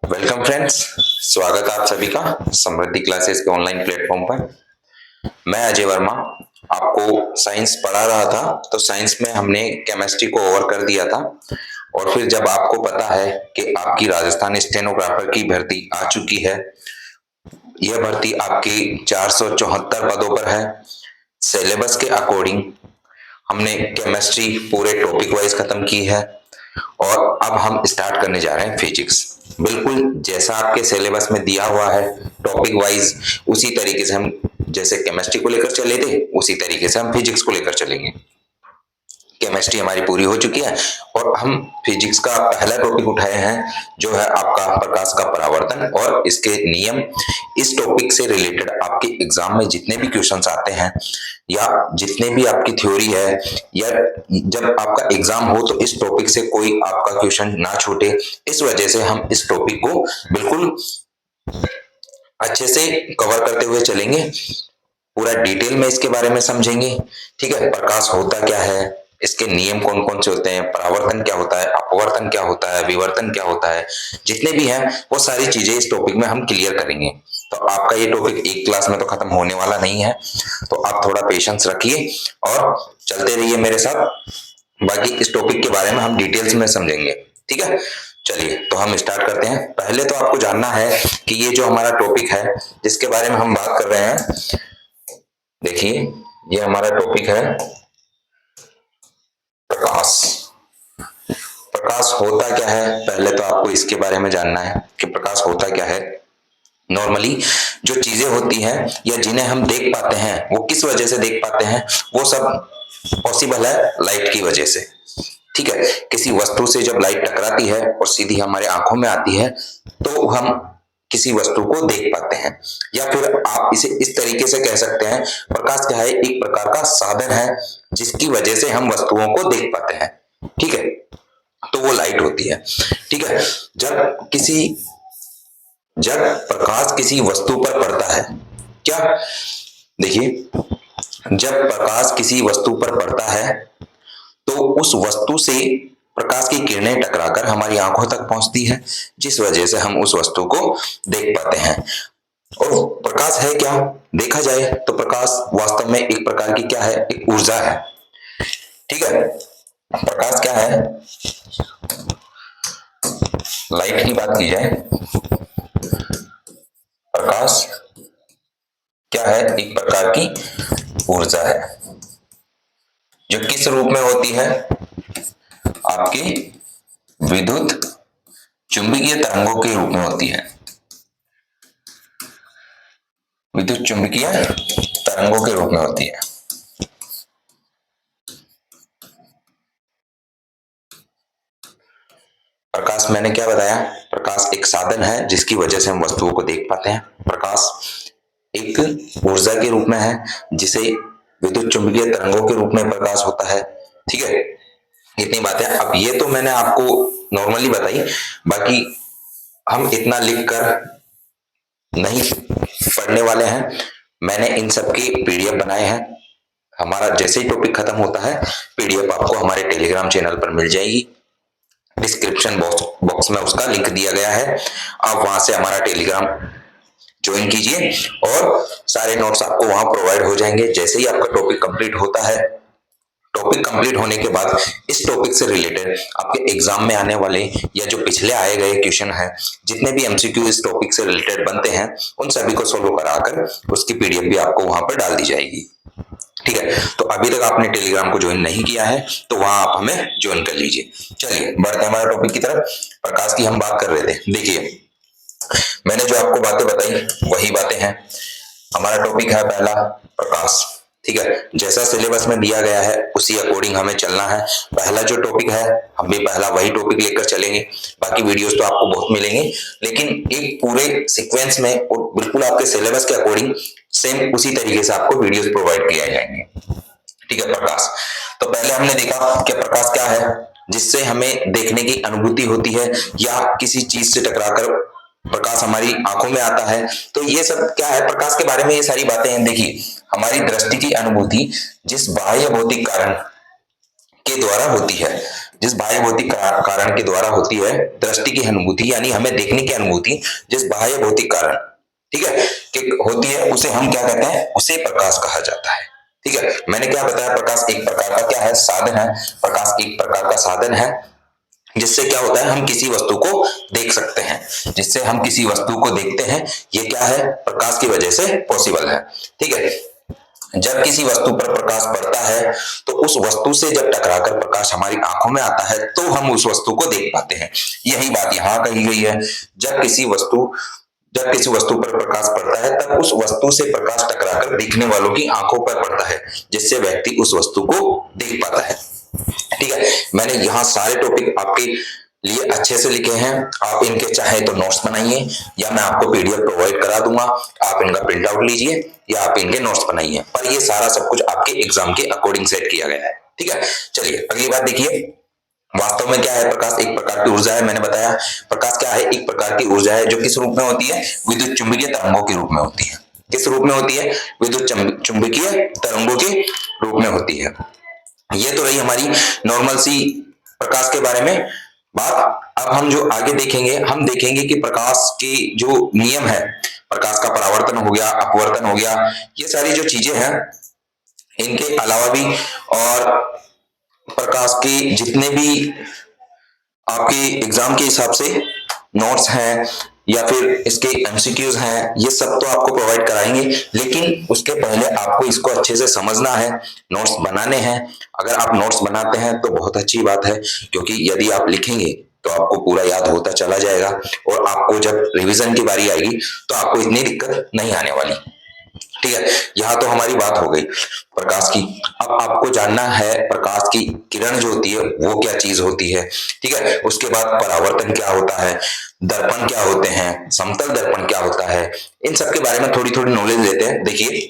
Welcome friends, स्वागत है आप सभी का समृद्धि क्लासेस के ऑनलाइन प्लेटफॉर्म पर। मैं अजय वर्मा आपको साइंस पढ़ा रहा था, तो साइंस में हमने केमिस्ट्री को ओवर कर दिया था। और फिर जब आपको पता है कि आपकी राजस्थान स्टेनोग्राफर की भर्ती आ चुकी है, यह भर्ती आपकी 474 पदों पर है। सिलेबस के अकॉर्डिंग हमने केमिस्ट्री पूरे टॉपिक वाइज खत्म की है और अब हम स्टार्ट करने जा रहे हैं फिजिक्स। बिल्कुल जैसा आपके सिलेबस में दिया हुआ है टॉपिक वाइज, उसी तरीके से हम जैसे केमिस्ट्री को लेकर चले थे उसी तरीके से हम फिजिक्स को लेकर चलेंगे। केमिस्ट्री हमारी पूरी हो चुकी है और हम फिजिक्स का पहला टॉपिक उठाए हैं, जो है आपका प्रकाश का परावर्तन और इसके नियम। इस टॉपिक से रिलेटेड आपके एग्जाम में जितने भी क्वेश्चंस आते हैं या जितने भी आपकी थ्योरी है, या जब आपका एग्जाम हो तो इस टॉपिक से कोई आपका क्वेश्चन ना छूटे, इस वजह से हम इस टॉपिक को बिल्कुल अच्छे से कवर करते हुए चलेंगे। पूरा डिटेल में इसके बारे में समझेंगे। ठीक है, प्रकाश होता क्या है, इसके नियम कौन कौन से होते हैं, परावर्तन क्या होता है, अपवर्तन क्या होता है, विवर्तन क्या होता है, जितने भी हैं वो सारी चीजें इस टॉपिक में हम क्लियर करेंगे। तो आपका ये टॉपिक एक क्लास में तो खत्म होने वाला नहीं है, तो आप थोड़ा पेशेंस रखिए और चलते रहिए मेरे साथ। बाकी इस टॉपिक के बारे में हम डिटेल्स में समझेंगे। ठीक है, चलिए तो हम स्टार्ट करते हैं। पहले तो आपको जानना है कि ये जो हमारा टॉपिक है जिसके बारे में हम बात कर रहे हैं, देखिए ये हमारा टॉपिक है प्रकाश। प्रकाश होता क्या है, पहले तो आपको इसके बारे में जानना है कि प्रकाश होता क्या है। नॉर्मली जो चीजें होती हैं या जिन्हें हम देख पाते हैं वो किस वजह से देख पाते हैं, वो सब पॉसिबल है लाइट की वजह से। ठीक है, किसी वस्तु से जब लाइट टकराती है और सीधी हमारे आंखों में आती है तो हम किसी वस्तु को देख पाते हैं। या फिर आप इसे इस तरीके से कह सकते हैं, प्रकाश क्या है, एक प्रकार का साधन है जिसकी वजह से हम वस्तुओं को देख पाते हैं। ठीक है, तो वो लाइट होती है। ठीक है, जब प्रकाश किसी वस्तु पर पड़ता है, क्या देखिए, जब प्रकाश किसी वस्तु पर पड़ता है तो उस वस्तु से प्रकाश की किरणें टकराकर हमारी आंखों तक पहुंचती है, जिस वजह से हम उस वस्तु को देख पाते हैं। और प्रकाश है क्या, देखा जाए तो प्रकाश वास्तव में एक प्रकार की क्या है, एक ऊर्जा है। ठीक है, प्रकाश क्या है, लाइट की बात की जाए, प्रकाश क्या है, एक प्रकार की ऊर्जा है जो किस रूप में होती है, आपकी विद्युत चुंबकीय तरंगों के रूप में होती है। विद्युत चुंबकीय तरंगों के रूप में होती है। प्रकाश मैंने क्या बताया, प्रकाश एक साधन है जिसकी वजह से हम वस्तुओं को देख पाते हैं। प्रकाश एक ऊर्जा के रूप में है जिसे विद्युत चुंबकीय तरंगों के रूप में प्रकाश होता है। ठीक है, इतनी बातें। अब ये तो मैंने आपको नॉर्मली बताई, बाकी हम इतना लिख कर नहीं पढ़ने वाले हैं। मैंने इन सब के पीडीएफ बनाए हैं। हमारा जैसे ही टॉपिक खत्म होता है पीडीएफ आपको हमारे टेलीग्राम चैनल पर मिल जाएगी। डिस्क्रिप्शन बॉक्स में उसका लिंक दिया गया है, आप वहां से हमारा टेलीग्राम ज्वाइन कीजिए और सारे नोट्स आपको वहां प्रोवाइड हो जाएंगे। जैसे ही आपका टॉपिक कंप्लीट होता है, टॉपिक कंप्लीट होने के बाद इस टॉपिक से रिलेटेड आपके एग्जाम में आने वाले या जो पिछले आए गए क्वेश्चन हैं, जितने भी एमसीक्यू इस टॉपिक से रिलेटेड बनते हैं, उन सभी को सोल्व कराकर उसकी पीडीएफ भी आपको वहां पर डाल दी जाएगी। ठीक है, तो अभी तक आपने टेलीग्राम को ज्वाइन नहीं किया है तो वहां आप हमें ज्वाइन कर लीजिए। चलिए बढ़ते हैं हमारे टॉपिक की तरफ। प्रकाश की हम बात कर रहे थे। देखिए मैंने जो आपको बातें बताई वही बातें हैं। हमारा टॉपिक है पहला प्रकाश। ठीक है, जैसा सिलेबस में दिया गया है उसी अकॉर्डिंग हमें चलना है। पहला जो टॉपिक है हम भी पहला वही टॉपिक लेकर चलेंगे। बाकी वीडियोस तो आपको बहुत मिलेंगे, लेकिन एक पूरे सीक्वेंस में और बिल्कुल आपके सिलेबस के अकॉर्डिंग सेम उसी तरीके से आपको वीडियोस प्रोवाइड किए जाएंगे। ठीक है, प्रकाश तो पहले हमने देखा कि प्रकाश क्या है, जिससे हमें देखने की अनुभूति होती है या किसी चीज से टकराकर प्रकाश हमारी आंखों में आता है। तो ये सब क्या है, प्रकाश के बारे में ये सारी बातें हैं। देखिए हमारी दृष्टि की अनुभूति जिस बाह्य भौतिक कारण के द्वारा होती है, जिस बाह्य भौतिक कारण के द्वारा होती है दृष्टि की अनुभूति, यानी हमें देखने की अनुभूति जिस बाह्य भौतिक कारण, ठीक है, कि होती है, उसे हम क्या कहते हैं, उसे प्रकाश कहा जाता है। ठीक है, मैंने क्या बताया, प्रकाश एक प्रकार का क्या है, साधन है। प्रकाश एक प्रकार का साधन है जिससे क्या होता है, हम किसी वस्तु को देख सकते हैं, जिससे हम किसी वस्तु को देखते हैं, ये क्या है, प्रकाश की वजह से पॉसिबल है। ठीक है, जब किसी वस्तु पर प्रकाश पड़ता है तो उस वस्तु से जब टकराकर प्रकाश हमारी आंखों में आता है तो हम उस वस्तु को देख पाते हैं। यही बात यहाँ कही गई है, जब किसी वस्तु पर प्रकाश पड़ता है तब उस वस्तु से प्रकाश टकराकर देखने वालों की आंखों पर पड़ता है, जिससे व्यक्ति उस वस्तु को देख पाता है। ठीक है, मैंने यहाँ सारे टॉपिक आपके लिए अच्छे से लिखे हैं, आप इनके चाहे तो नोट्स बनाइए या मैं आपको पीडीएफ प्रोवाइड करा दूंगा, आप इनका प्रिंट आउट लीजिए या आप इनके नोट्स बनाइए, पर ये सारा सब कुछ आपके एग्जाम के अकॉर्डिंग सेट किया गया है। ठीक है, चलिए अगली बात देखिए, वास्तव में क्या है प्रकाश, एक प्रकार की ऊर्जा है। मैंने बताया प्रकाश क्या है, एक प्रकार की ऊर्जा है जो किस रूप में होती है, विद्युत चुंबकीय तरंगों के रूप में होती है। किस रूप में होती है, विद्युत चुंबकीय तरंगों के रूप में होती है। ये तो रही हमारी नॉर्मल सी प्रकाश के बारे में बात। अब हम जो आगे देखेंगे, हम देखेंगे कि प्रकाश के जो नियम है, प्रकाश का परावर्तन हो गया, अपवर्तन हो गया, ये सारी जो चीजें हैं, इनके अलावा भी और प्रकाश के जितने भी आपके एग्जाम के हिसाब से नोट्स हैं या फिर इसके एमसीक्यूज हैं, ये सब तो आपको प्रोवाइड कराएंगे, लेकिन उसके पहले आपको इसको अच्छे से समझना है, नोट्स बनाने हैं। अगर आप नोट्स बनाते हैं तो बहुत अच्छी बात है, क्योंकि यदि आप लिखेंगे तो आपको पूरा याद होता चला जाएगा और आपको जब रिवीजन की बारी आएगी तो आपको इतनी दिक्कत नहीं आने वाली। ठीक है, यहां तो हमारी बात हो गई प्रकाश की। अब आपको जानना है प्रकाश की किरण जो होती है वो क्या चीज होती है। ठीक है, उसके बाद परावर्तन क्या होता है, दर्पण क्या होते हैं, समतल दर्पण क्या होता है, इन सब के बारे में थोड़ी थोड़ी नॉलेज लेते हैं। देखिए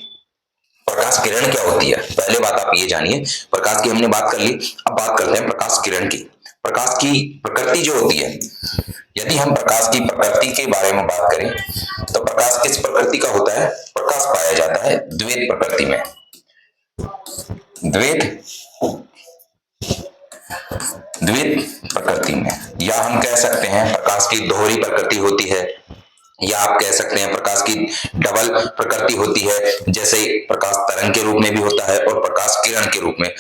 प्रकाश किरण क्या होती है, पहले बात आप ये जानिए, प्रकाश की हमने बात कर ली, अब बात करते हैं प्रकाश किरण की। प्रकाश की प्रकृति जो होती है, यदि हम प्रकाश की प्रकृति के बारे में बात करें तो प्रकाश किस प्रकृति का होता है, प्रकाश पाया जाता है द्वैत प्रकृति में। द्वैत प्रकृति में, या हम कह सकते हैं प्रकाश की दोहरी प्रकृति होती है, या आप कह सकते हैं प्रकाश की डबल प्रकृति होती है, जैसे प्रकाश तरंग के रूप में भी होता है और प्रकाश किरण के रूप में,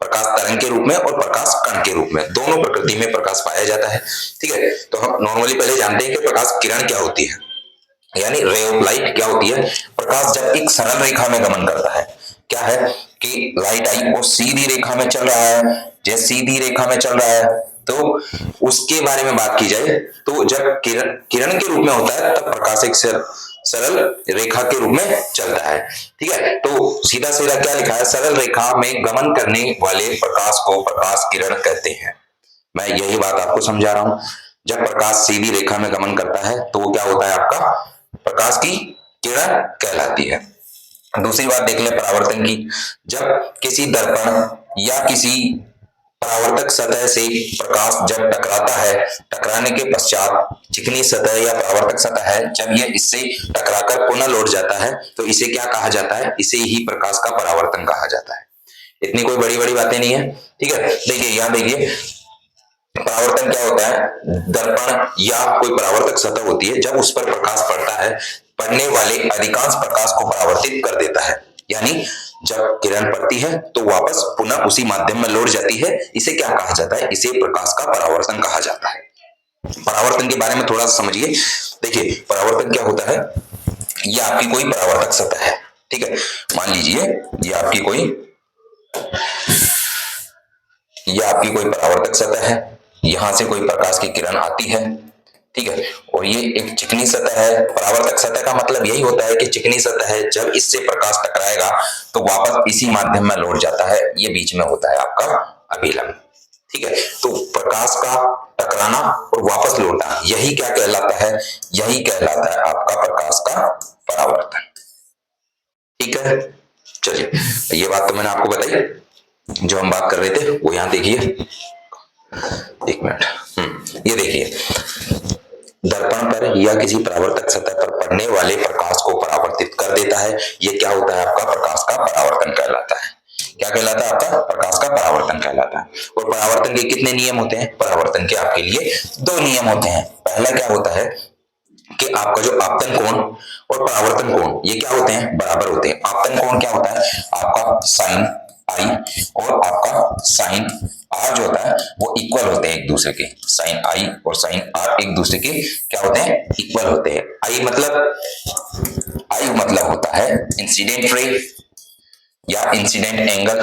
प्रकाश तरंग के रूप में और प्रकाश कण के रूप में, दोनों प्रकृति में प्रकाश पाया जाता है। ठीक है, तो हम नॉर्मली पहले जानते हैं कि प्रकाश किरण क्या होती है, यानी रे ऑफ लाइट क्या होती है। प्रकाश जब एक सरल रेखा में गमन करता है, क्या है कि लाइट आई वो सीधी रेखा में चल रहा है, जैसे सीधी रेखा में चल रहा है, तो उसके बारे में बात की जाए तो जब किरण के रूप में होता है तब प्रकाश एक सरल रेखा के रूप में चलता है। ठीक है, तो सीधा सीधा क्या लिखा है, सरल रेखा में गमन करने वाले प्रकाश को प्रकाश किरण कहते हैं। मैं यही बात आपको समझा रहा हूं, जब प्रकाश सीधी रेखा में गमन करता है तो वो क्या होता है, आपका प्रकाश की किरण कहलाती है। दूसरी बात देख ले परावर्तन की, जब किसी दर्पण या किसी परावर्तक सतह से प्रकाश जब टकराता है, टकराने के पश्चात चिकनी सतह या परावर्तक सतह है, जब ये इससे टकराकर पुनः लौट जाता है तो इसे क्या कहा जाता है, इसे ही प्रकाश का परावर्तन कहा जाता है। इतनी कोई बड़ी बड़ी बातें नहीं है। ठीक है, देखिए यहाँ देखिए परावर्तन क्या होता है, दर्पण या कोई परावर्तक सतह होती है, जब उस पर प्रकाश पड़ता है, पड़ने वाले अधिकांश प्रकाश को परावर्तित कर देता है, यानी जब किरण पड़ती है तो वापस पुनः उसी माध्यम में लौट जाती है, इसे क्या कहा जाता है, इसे प्रकाश का परावर्तन कहा जाता है। परावर्तन के बारे में थोड़ा सा समझिए। देखिए परावर्तन क्या होता है, ये आपकी कोई परावर्तक सतह है, ठीक है, मान लीजिए ये आपकी कोई परावर्तक सतह है, यहां से कोई प्रकाश की किरण आती है, ठीक है, और ये एक चिकनी सतह है। परावर्तक सतह का मतलब यही होता है कि चिकनी सतह है, जब इससे प्रकाश टकराएगा तो वापस इसी माध्यम में लौट जाता है, ये बीच में होता है आपका अभिलंब। ठीक है, तो प्रकाश का टकराना और वापस लौटना, यही क्या कहलाता है, यही कहलाता है आपका प्रकाश का परावर्तन। ठीक है, चलिए ये बात तो मैंने आपको बताई, जो हम बात कर रहे थे वो यहां देखिए, एक मिनट, ये देखिए दर्पण पर या किसी परावर्तक सतह पर पड़ने वाले प्रकाश को परावर्तित कर देता है, ये क्या होता है, आपका प्रकाश का परावर्तन कहलाता है। क्या कहलाता है आपका? प्रकाश का परावर्तन कहलाता है। और परावर्तन के कितने नियम होते हैं? परावर्तन के आपके लिए 2 नियम होते हैं। पहला क्या होता है कि आपका जो आपतन कोण और परावर्तन कोण ये क्या होते हैं? बराबर होते हैं। आपतन कोण क्या होता है? आपका साइन आई और आपका साइन आर जो होता है वो इक्वल होते हैं एक दूसरे के। साइन आई और साइन आर एक दूसरे के क्या होते हैं? इक्वल होते हैं। आई मतलब होता है इंसिडेंट रे या इंसिडेंट एंगल।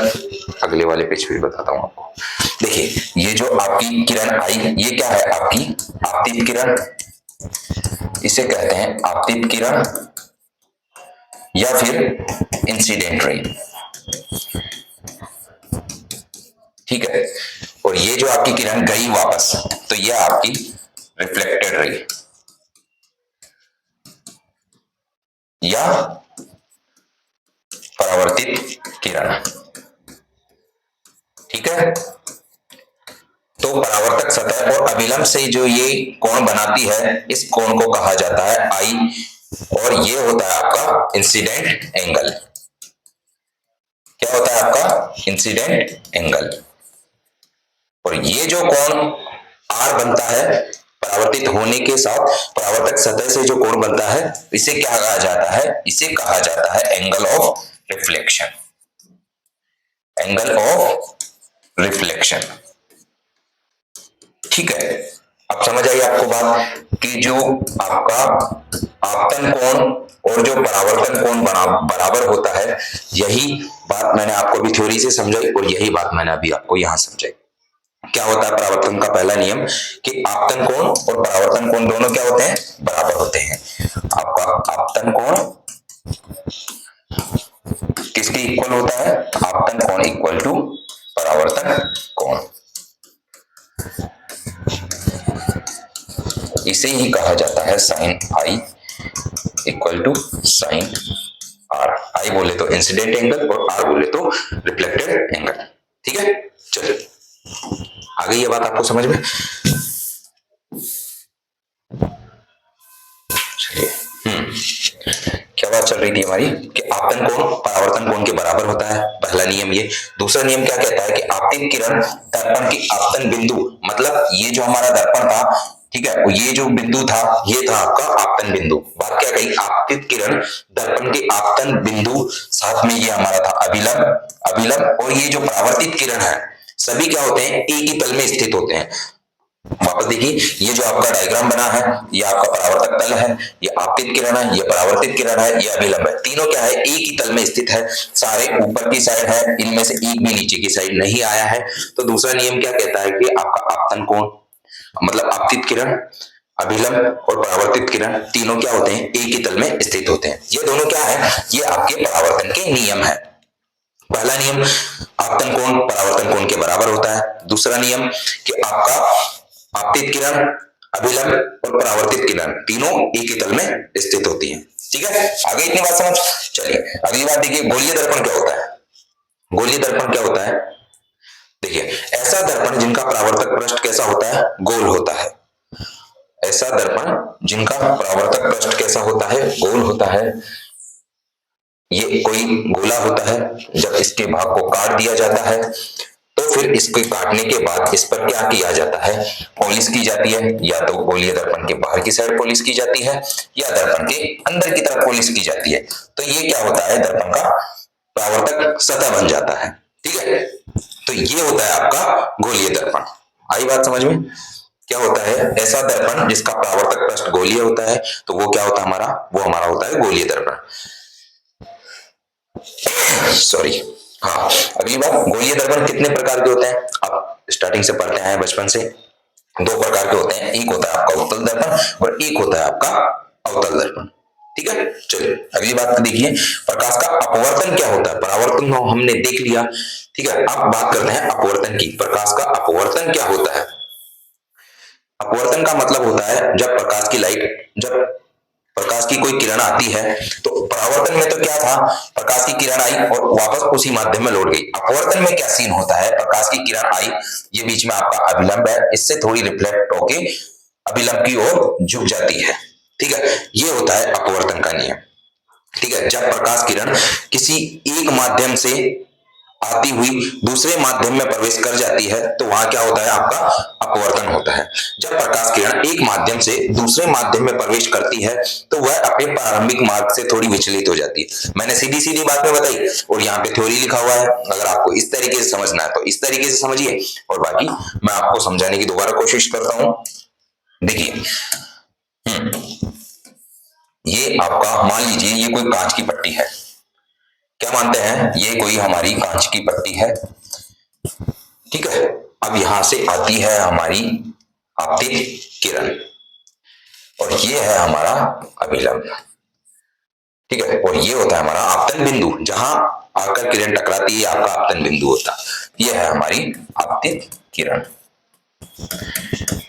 अगले वाले पेज पे बताता हूं आपको। देखिए ये जो आपकी किरण आई ये क्या है? आपकी आपतित किरण, इसे कहते हैं आपतित किरण या फिर इंसिडेंट रे। ठीक है। और ये जो आपकी किरण गई वापस तो ये आपकी रिफ्लेक्टेड रे या परावर्तित किरण। ठीक है। तो परावर्तक सतह और अभिलंब से जो ये कोण बनाती है इस कोण को कहा जाता है आई और ये होता है आपका इंसिडेंट एंगल। क्या होता है आपका? Incident angle. और ये जो कोण आर बनता है परावर्तित होने के साथ परावर्तक सतह से जो कोण बनता है इसे क्या कहा जाता है? इसे कहा जाता है angle of reflection. Angle of reflection. ठीक है। अब समझ आई आपको बात कि जो आपका आपतन कोण और जो परावर्तन कोण बराबर होता है, यही बात मैंने आपको अभी थ्योरी से समझाई और यही बात मैंने अभी आपको यहां समझाई। क्या होता है परावर्तन का पहला नियम कि आपतन कोण और परावर्तन कोण दोनों क्या होते हैं? बराबर होते हैं। आपका आपतन कोण किसके इक्वल होता है? आपतन कोण इक्वल टू परावर्तन कोण। इसे ही कहा जाता है sine I equal to sine R. I बोले तो इंसिडेंट एंगल और आर बोले तो रिफ्लेक्टेड एंगल। ठीक है। चलिए आ गई ये बात आपको समझ में? चलिए क्या बात चल रही थी हमारी कि आपतन कोण परावर्तन कोण के बराबर होता है, पहला नियम ये। दूसरा नियम क्या कहता है कि आपतित किरण दर्पण की आपतन बिंदु, मतलब ये जो हमारा दर्पण था, ठीक है, ये जो बिंदु था ये था आपका आपतन बिंदु। बात क्या कही? आपतित किरण दर्पण के आपतन बिंदु, साथ में ये हमारा था अभिलंब और ये जो परावर्तित किरण है सभी क्या होते हैं? एक ही तल में स्थित होते हैं। वापस देखिए ये जो आपका डायग्राम बना है ये आपका परावर्तक तल है, ये आपतित किरण है, ये परावर्तित किरण है, ये अभिलंब है। तीनों क्या है? एक ही तल में स्थित है। सारे ऊपर की साइड है, इनमें से एक भी नीचे की साइड नहीं आया है। तो दूसरा नियम क्या कहता है कि आपका आपतन कोण मतलब आपतित किरण, अभिलंब और परावर्तित किरण तीनों क्या होते हैं? एक ही तल में स्थित होते हैं। ये दोनों क्या है? ये आपके परावर्तन के नियम है। पहला नियम आपतन कोण परावर्तन कोण के बराबर होता है। दूसरा नियम कि आपका आपतित किरण, अभिलंब और परावर्तित किरण तीनों एक ही तल में स्थित होती हैं। ठीक है। आगे इतनी बात समझ। चलिए अगली बात देखिए, गोलीय दर्पण क्या होता है? गोलीय दर्पण क्या होता है? देखिए ऐसा दर्पण जिनका परावर्तक पृष्ठ कैसा होता है? गोल होता है। ऐसा दर्पण जिनका परावर्तक पृष्ठ कैसा होता है? गोल होता है। ये कोई गोला होता है, जब इसके भाग को काट दिया जाता है तो फिर इसको काटने के बाद इस पर क्या किया जाता है? पॉलिश की जाती है। या तो गोलीय दर्पण के बाहर की साइड पॉलिश की जाती है या दर्पण के अंदर की तरफ पॉलिश की जाती है। तो ये क्या होता है? दर्पण का परावर्तक सतह बन जाता है। ठीक है। तो ये होता है आपका गोलीय दर्पण। आई बात समझ में? क्या होता है? ऐसा दर्पण जिसका परावर्तक पृष्ठ गोलीय होता है तो वो क्या होता है हमारा? वो हमारा होता है गोलीय दर्पण। सॉरी। हाँ, अगली बात, गोलीय दर्पण कितने प्रकार के होते हैं? आप स्टार्टिंग से पढ़ते आए बचपन से। 2 प्रकार के होते हैं, एक होता है आपका उत्तल दर्पण और एक होता है आपका अवतल दर्पण। ठीक है। चलिए अगली बात देखिए, प्रकाश का अपवर्तन क्या होता है? परावर्तन हमने देख लिया। ठीक है। अब बात करते हैं अपवर्तन की। प्रकाश का अपवर्तन क्या होता है? अपवर्तन का मतलब होता है जब प्रकाश की कोई किरण आती है तो परावर्तन में तो क्या था? प्रकाश की किरण आई और वापस उसी माध्यम में लौट गई। अपवर्तन में क्या सीन होता है? प्रकाश की किरण आई, ये बीच में आपका अभिलंब है, इससे थोड़ी रिफ्लेक्ट होके अभिलंब की ओर झुक जाती है। ठीक है। ये होता है अपवर्तन का नियम। ठीक है। जब प्रकाश किरण किसी एक माध्यम से आती हुई दूसरे माध्यम में प्रवेश कर जाती है तो वहां क्या होता है, आपका अपवर्तन होता है। जब प्रकाश किरण एक माध्यम से दूसरे माध्यम में प्रवेश करती है तो वह अपने प्रारंभिक मार्ग से थोड़ी विचलित हो जाती है। मैंने सीधी सीधी बात में बताई और यहाँ पे थ्योरी लिखा हुआ है। अगर आपको इस तरीके से समझना है तो इस तरीके से समझिए, और बाकी मैं आपको समझाने की दोबारा कोशिश करता हूं। देखिए, ये आपका मान लीजिए ये कोई कांच की पट्टी है। क्या मानते हैं, ये कोई हमारी कांच की पट्टी है, ठीक है। अब यहां से आती है हमारी आपतित किरण और ये है हमारा अभिलंब, ठीक है। और ये होता है हमारा आपतन बिंदु, जहां आकर किरण टकराती है आपका आपतन बिंदु होता है। ये है हमारी आपतित किरण।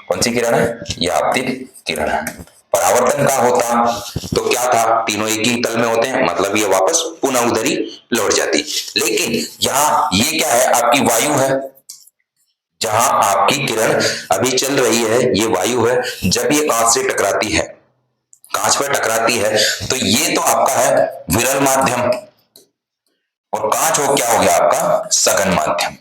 कौन सी किरण है, ये आपतित किरण है। परावर्तन का होता तो क्या था, तीनों एक ही तल में होते हैं, मतलब ये वापस पुनः उधर ही लौट जाती। लेकिन यहां ये क्या है, आपकी वायु है, जहां आपकी किरण अभी चल रही है ये वायु है। जब ये कांच से टकराती है, कांच पर टकराती है तो ये तो आपका है विरल माध्यम, और कांच हो क्या हो गया आपका सघन माध्यम,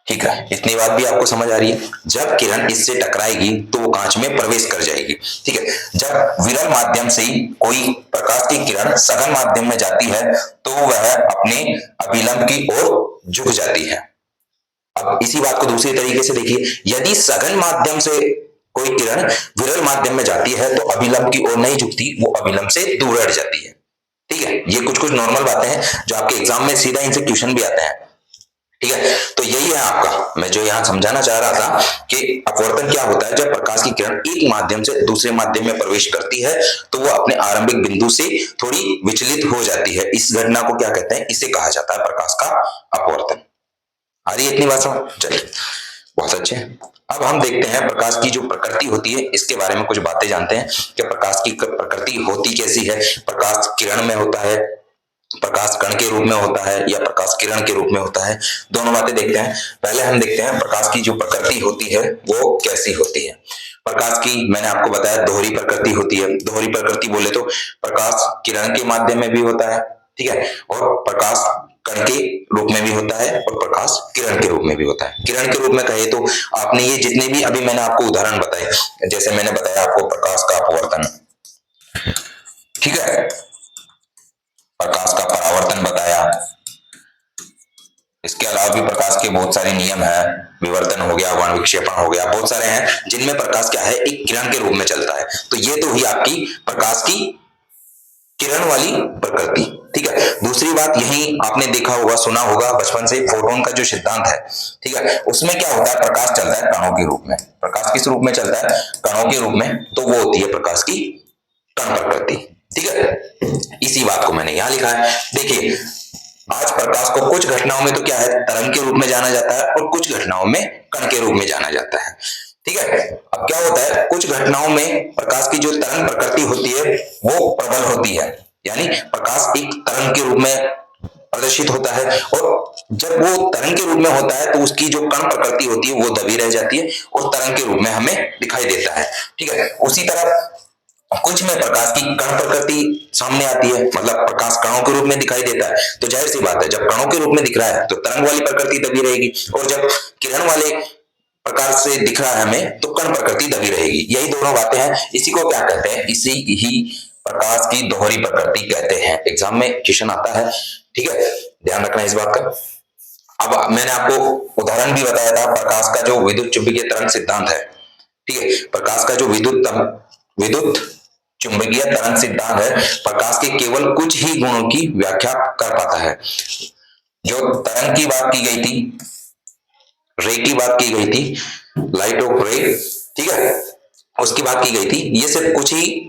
ठीक है। इतनी बात भी आपको समझ आ रही है। जब किरण इससे टकराएगी तो वो कांच में प्रवेश कर जाएगी, ठीक है। जब विरल माध्यम से ही कोई प्रकाश की किरण सघन माध्यम में जाती है तो वह अपने अभिलंब की ओर झुक जाती है। अब इसी बात को दूसरी तरीके से देखिए, यदि सघन माध्यम से कोई किरण विरल माध्यम में जाती है तो अभिलंब की ओर नहीं झुकती, वो अभिलंब से दूर हट जाती है, ठीक है। ये कुछ कुछ नॉर्मल बातें हैं जो आपके एग्जाम में सीधा इनसे क्वेश्चन भी आते हैं, ठीक है। तो यही है आपका, मैं जो यहां समझाना चाह रहा था कि अपवर्तन क्या होता है। जब प्रकाश की किरण एक माध्यम से दूसरे माध्यम में प्रवेश करती है तो वो अपने आरंभिक बिंदु से थोड़ी विचलित हो जाती है। इस घटना को क्या कहते हैं, इसे कहा जाता है प्रकाश का अपवर्तन। आ रही है इतनी बात समझ, चलिए बहुत अच्छे। अब हम देखते हैं प्रकाश की जो प्रकृति होती है इसके बारे में कुछ बातें जानते हैं कि प्रकाश की प्रकृति होती कैसी है। प्रकाश किरण में होता है, प्रकाश कण के रूप में होता है, या प्रकाश किरण के रूप में होता है, दोनों बातें देखते हैं। पहले हम देखते हैं प्रकाश की जो प्रकृति होती है वो कैसी होती है। प्रकाश की मैंने आपको बताया दोहरी प्रकृति होती है। दोहरी प्रकृति बोले तो प्रकाश किरण के माध्यम में भी होता है, ठीक है, और प्रकाश कण के रूप में भी होता है और प्रकाश किरण के रूप में भी होता है। किरण के रूप में कहे तो आपने ये जितने भी अभी मैंने आपको उदाहरण बताए, जैसे मैंने बताया आपको प्रकाश का अपवर्तन, ठीक है, प्रकाश का परावर्तन बताया, इसके अलावा भी प्रकाश के बहुत सारे नियम है, विवर्तन हो गया, वर्ण विक्षेपण हो गया, बहुत सारे हैं जिनमें प्रकाश क्या है एक किरण के रूप में चलता है। तो ये तो हुई आपकी प्रकाश की किरण वाली प्रकृति, ठीक है। दूसरी बात यही आपने देखा होगा सुना होगा बचपन से, फोटोन का जो सिद्धांत है, ठीक है, उसमें क्या होता है प्रकाश चलता है कणों के रूप में। प्रकाश किस रूप में चलता है, कणों के रूप में, तो वो होती है प्रकाश की कण प्रकृति, ठीक है। इसी बात को मैंने यहां लिखा है। देखिए आज प्रकाश को कुछ घटनाओं में तो क्या है तरंग के रूप में जाना जाता है और कुछ घटनाओं में कण के रूप में जाना जाता है, ठीक है। अब क्या होता है कुछ घटनाओं में प्रकाश की जो तरंग प्रकृति होती है वो प्रबल होती है, यानी प्रकाश एक तरंग के रूप में प्रदर्शित होता है, और जब वो तरंग के रूप में होता है तो उसकी जो कण प्रकृति होती है वो दबी रह जाती है और तरंग के रूप में हमें दिखाई देता है, ठीक है। उसी तरह कुछ में प्रकाश की कण प्रकृति सामने आती है, मतलब प्रकाश कणों के रूप में दिखाई देता है, तो जाहिर सी बात है जब कणों के रूप में दिख रहा है तो तरंग वाली प्रकृति दबी रहेगी, और जब किरण वाले प्रकार से दिख रहा है हमें तो कण प्रकृति दबी रहेगी। यही दोनों बातें हैं, इसी को क्या कहते हैं, इसी ही प्रकाश की दोहरी प्रकृति कहते हैं। एग्जाम में क्वेश्चन आता है, ठीक है, ध्यान रखना इस बात का। अब मैंने आपको उदाहरण भी बताया था प्रकाश का जो विद्युत चुंबकीय तरंग सिद्धांत है, ठीक है, प्रकाश का जो विद्युत चुंबकीय तरंग सिद्धांत है प्रकाश के केवल कुछ ही गुणों की व्याख्या कर पाता है। जो तरंग की बात की गई थी, रे की बात की गई थी, लाइट ऑफ रे, ठीक है, उसकी बात की गई थी, ये सिर्फ कुछ ही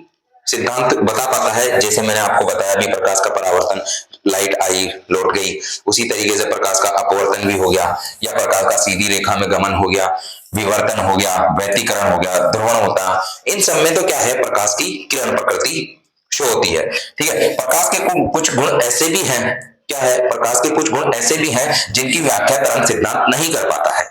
सिद्धांत बता पाता है। जैसे मैंने आपको बताया भी प्रकाश का परावर्तन, लाइट आई लौट गई, उसी तरीके से प्रकाश का अपवर्तन भी हो गया, या प्रकाश का सीधी रेखा में गमन हो गया, विवर्तन हो गया, व्यतिकरण हो गया, ध्रुवण होता, इन सब में तो क्या है प्रकाश की किरण प्रकृति शो होती है, ठीक है। प्रकाश के कुछ गुण ऐसे भी हैं, क्या है, प्रकाश के कुछ गुण ऐसे भी हैं जिनकी व्याख्या तरंग सिद्धांत नहीं कर पाता है,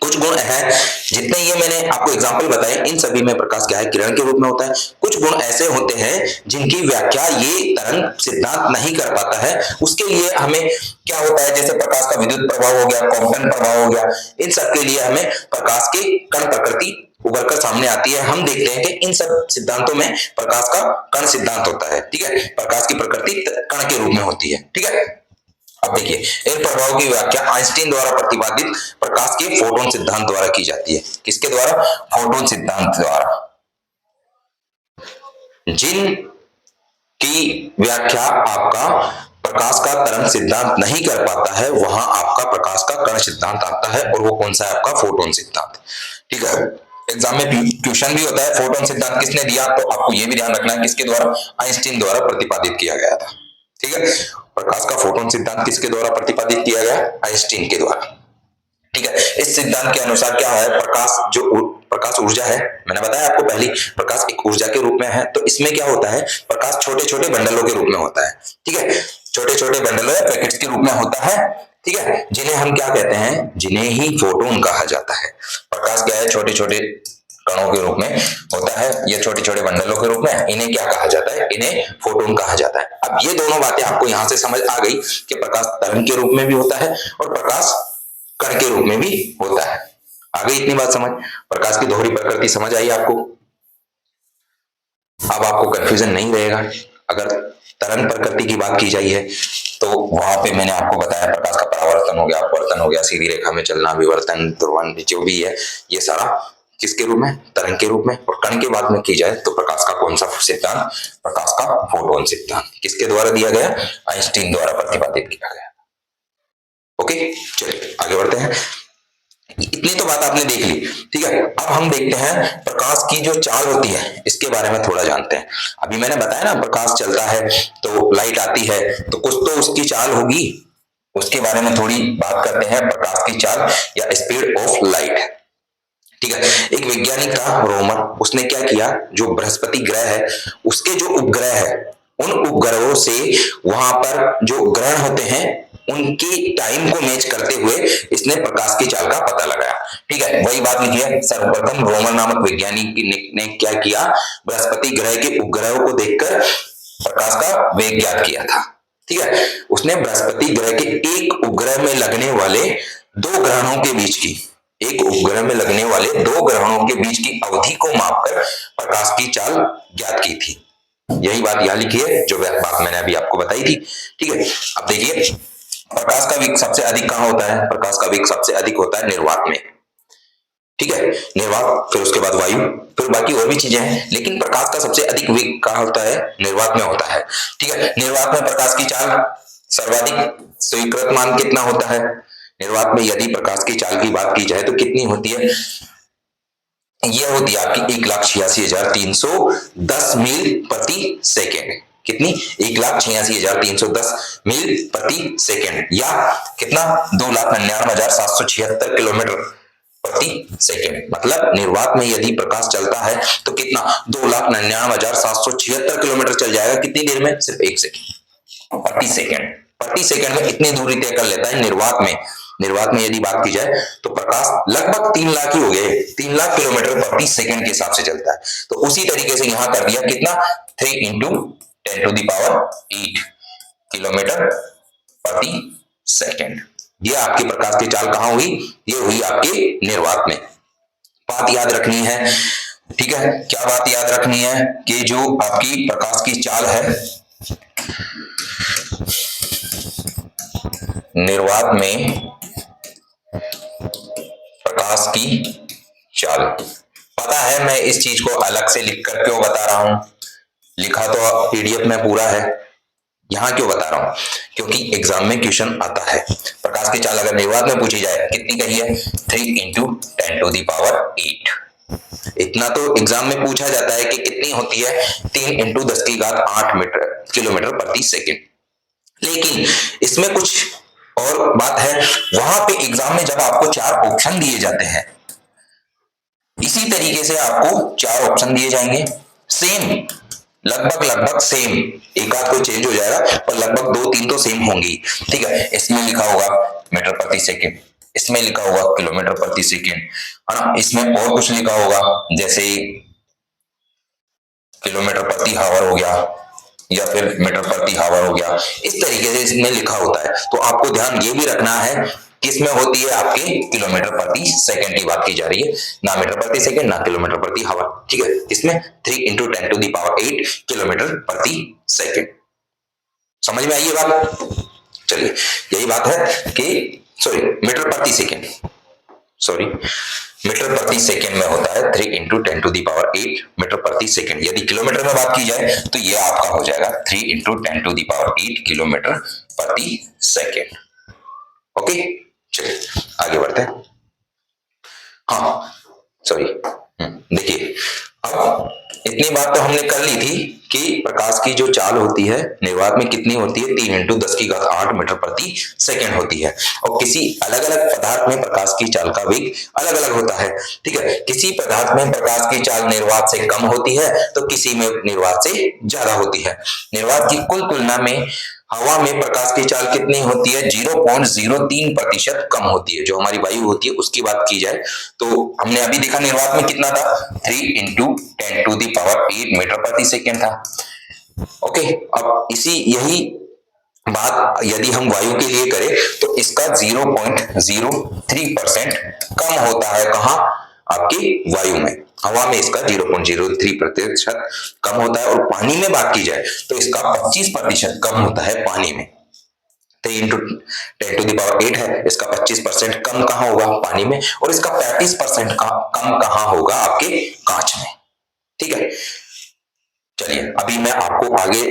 कुछ गुण हैं, जितने ये मैंने आपको एग्जांपल बताए, इन सभी में प्रकाश क्या है, किरण के रूप में होता है। कुछ गुण ऐसे होते हैं जिनकी व्याख्या ये तरंग सिद्धांत नहीं कर पाता है। उसके लिए हमें क्या होता है, जैसे प्रकाश का विद्युत प्रभाव हो गया, क्वांटम प्रभाव हो गया, इन सब के लिए हमें प्रकाश की कण प्रकृति उभर कर सामने आती है। हम देखते हैं कि इन सब सिद्धांतों में प्रकाश का कण सिद्धांत होता है। ठीक है, प्रकाश की प्रकृति कण के रूप में होती है। ठीक है, अब देखिए, इन प्रभाव की व्याख्या आइंस्टीन द्वारा प्रतिपादित प्रकाश के फोटोन सिद्धांत द्वारा की जाती है। किसके द्वारा? फोटोन सिद्धांत द्वारा। जिन की व्याख्या आपका प्रकाश का तरंग सिद्धांत नहीं कर पाता है, वहां आपका प्रकाश का कण सिद्धांत आता है, और वो कौन सा है? आपका फोटोन सिद्धांत। ठीक है, एग्जाम में ट्यूशन भी होता है, फोटोन सिद्धांत किसने दिया, तो आपको ये भी ध्यान रखना है किसके द्वारा? आइंस्टीन द्वारा प्रतिपादित किया गया था। ठीक है, प्रकाश का फोटोन सिद्धांत किसके द्वारा प्रतिपादित किया गया? आइंस्टीन के द्वारा। ठीक है, इस सिद्धांत के अनुसार क्या है, प्रकाश ऊर्जा है, मैंने बताया आपको पहले, प्रकाश एक ऊर्जा के रूप में है। तो इसमें क्या होता है, प्रकाश छोटे छोटे बंडलों के रूप में होता है। ठीक है, छोटे छोटे बंडलों या पैकेट्स के रूप में होता है। ठीक है, जिन्हें हम क्या कहते हैं, जिन्हें ही फोटोन कहा जाता है। प्रकाश क्या है, छोटे छोटे कणों के रूप में होता है, या छोटे छोटे बंडलों के रूप में, इन्हें क्या कहा जाता है? इन्हें फोटोन कहा जाता है। अब ये दोनों बातें आपको यहां से समझ आ गई कि प्रकाश तरंग के रूप में भी होता है और प्रकाश कण के रूप में भी होता है। आ गई इतनी बात समझ? प्रकाश की दोहरी प्रकृति समझ आई आपको? अब आपको कंफ्यूजन नहीं रहेगा। अगर तरंग प्रकृति की बात की जाए है तो वहां पे मैंने आपको बताया प्रकाश का परावर्तन हो गया, अपवर्तन हो गया, सीधी रेखा में चलना, विवर्तन, ध्रुवन, जो भी है, ये सारा किसके रूप में? तरंग के रूप में। और कण की बात में की जाए तो प्रकाश का कौन सा सिद्धांत? प्रकाश का फोटोन सिद्धांत। किसके द्वारा दिया गया? आइंस्टीन द्वारा प्रतिपादित किया गया। ओके, चलिए आगे बढ़ते हैं। इतनी तो बात आपने देख ली। ठीक है, अब हम देखते हैं प्रकाश की जो चाल होती है, इसके बारे में थोड़ा जानते हैं। अभी मैंने बताया ना, प्रकाश चलता है तो लाइट आती है, तो कुछ तो उसकी चाल होगी, उसके बारे में थोड़ी बात करते हैं। प्रकाश की चाल या स्पीड ऑफ लाइट। ठीक है, एक वैज्ञानिक था रोमन, उसने क्या किया, जो बृहस्पति ग्रह है, उसके जो उपग्रह है, उन उपग्रहों से वहां पर जो ग्रहण होते हैं, उनकी टाइम को मैच करते हुए इसने प्रकाश की चाल का पता लगाया। ठीक है, वही बात लिखी है। सर्वप्रथम रोमन नामक वैज्ञानिक ने क्या किया, बृहस्पति ग्रह के उपग्रहों को देखकर प्रकाश का वेग ज्ञात किया था। ठीक है, उसने बृहस्पति ग्रह के एक उपग्रह में लगने वाले दो ग्रहणों के बीच की, एक उपग्रह में लगने वाले दो ग्रहणों के बीच की अवधि को मापकर प्रकाश की चाल ज्ञात की थी। यही बात यहां लिखी है, जो बात मैंने अभी आपको बताई थी। ठीक है, अब देखिए, प्रकाश का वेग सबसे अधिक कहां होता है? प्रकाश का वेग सबसे अधिक होता है निर्वात में। ठीक है, निर्वात, फिर उसके बाद वायु, फिर बाकी और भी चीजें हैं, लेकिन प्रकाश का सबसे अधिक वेग कहां होता है? निर्वात में होता है। ठीक है, निर्वात में प्रकाश की चाल सर्वाधिक स्वीकृत मान कितना होता है? निर्वात में यदि प्रकाश की चाल की बात की जाए तो कितनी होती है? यह होती है आपकी 1,86,310 मील प्रति सेकेंड। कितनी? 1,86,310 मील प्रति सेकेंड, या कितना? 2,99,776 किलोमीटर प्रति सेकेंड। मतलब निर्वात में यदि प्रकाश चलता है तो कितना? 2,99,776 किलोमीटर चल जाएगा। कितनी देर में? सिर्फ 1 सेकेंड प्रति सेकेंड। प्रति सेकेंड में इतनी दूरी तय कर लेता है निर्वात में। निर्वात में यदि बात की जाए तो प्रकाश लगभग 3 लाख ही हो गए, 3 लाख किलोमीटर प्रति सेकंड के हिसाब से चलता है। तो उसी तरीके से यहां कर दिया, कितना? 3 इंटू 10⁸ किलोमीटर प्रति सेकंड। ये आपकी प्रकाश की चाल कहां हुई? ये हुई आपके निर्वात में। बात याद रखनी है। ठीक है, क्या बात याद रखनी है? कि जो आपकी प्रकाश की चाल है, निर्वात में प्रकाश की चाल, पता है मैं इस चीज को अलग से लिखकर क्यों बता रहा हूं, लिखा तो पीडीएफ में पूरा है, यहां क्यों बता रहा हूं? क्योंकि एग्जाम में क्वेश्चन आता है, प्रकाश की चाल अगर निर्वात में पूछी जाए कितनी कही है? 3 इंटू 10⁸। इतना तो एग्जाम में पूछा जाता है कि कितनी होती है? 3 इंटू 10⁸ किलोमीटर प्रति सेकेंड। लेकिन इसमें कुछ और बात है, वहां पे एग्जाम में जब आपको 4 ऑप्शन दिए जाते हैं, इसी तरीके से आपको 4 ऑप्शन दिए जाएंगे, सेम, लगभग सेम, एक आध कोई चेंज हो जाएगा पर लगभग 2-3 तो सेम होंगी। ठीक है, इसमें लिखा होगा मीटर प्रति सेकेंड, इसमें लिखा होगा किलोमीटर प्रति सेकेंड, है ना। इसमें और कुछ लिखा होगा जैसे किलोमीटर प्रति हावर हो गया या फिर मीटर प्रति हावर हो गया, इस तरीके से इसमें लिखा होता है। तो आपको ध्यान ये भी रखना है कि इसमें होती है आपके किलोमीटर प्रति सेकंड की बात की जा रही है, ना मीटर प्रति सेकंड ना किलोमीटर प्रति हावर, ठीक है। इसमें 3 into 10 to the power 8 kilometre प्रति सेकंड। समझ में आई ये बात? चलिए, यही बात है कि सॉरी मीटर प्रति सेकंड, सॉरी मीटर प्रति सेकंड में होता है 3 into 10 to the power 8 metre प्रति सेकंड। यदि किलोमीटर में बात की जाए तो ये आपका हो जाएगा 3 into 10 to the power 8 kilometre प्रति सेकंड। ओके, चलिए आगे बढ़ते हैं। हाँ सॉरी, देखिए अब इतनी बात तो हमने कर ली थी कि प्रकाश की जो चाल होती है निर्वात में कितनी होती है, 3 इंटू 10 की घात 8 मीटर प्रति सेकंड होती है। और किसी अलग अलग पदार्थ में प्रकाश की चाल का वेग अलग अलग होता है, ठीक है। किसी पदार्थ में प्रकाश की चाल निर्वात से कम होती है तो किसी में निर्वात से ज्यादा होती है। निर्वात की कुल तुलना में हवा में प्रकाश की चाल कितनी होती है, 0.03% कम होती है। जो हमारी वायु होती है उसकी बात की जाए तो हमने अभी देखा निर्वात में कितना था, 3 into 10 to the power 8 metre प्रति सेकेंड था। ओके, अब यही बात यदि हम वायु के लिए करें तो इसका 0.03% कम होता है। कहां? आपकी वायु में। हवा में इसका 0.03% कम होता है। और पानी में बात की जाए तो इसका 25% कम होता है पानी में। 3 इंटू 10 टू दी पावर 8 है, इसका 25% कम कहां होगा, पानी में। और इसका 35% कम कहां होगा, आपके कांच में, ठीक है। चलिए अभी मैं आपको आगे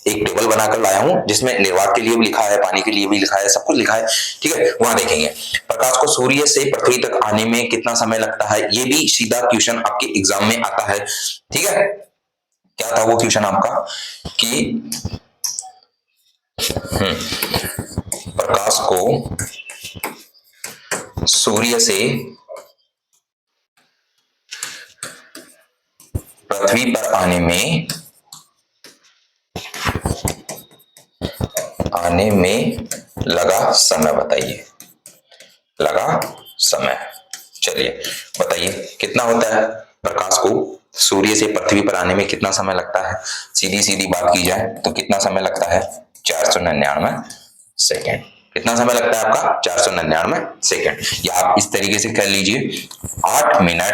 एक टेबल बनाकर लाया हूं जिसमें निर्वात के लिए भी लिखा है, पानी के लिए भी लिखा है, सब कुछ लिखा है, ठीक है। वहां देखेंगे प्रकाश को सूर्य से पृथ्वी तक आने में कितना समय लगता है। ये भी सीधा क्वेश्चन आपके एग्जाम में आता है, ठीक है। क्या था वो क्वेश्चन आपका कि प्रकाश को सूर्य से पृथ्वी पर आने में लगा समय बताइए, लगा समय। चलिए बताइए कितना होता है, प्रकाश को सूर्य से पृथ्वी पर आने में कितना समय लगता है। सीधी सीधी बात की जाए तो कितना समय लगता है, 499 सेकेंड। कितना समय लगता है आपका, 499 सेकेंड। या आप इस तरीके से कर लीजिए 8 मिनट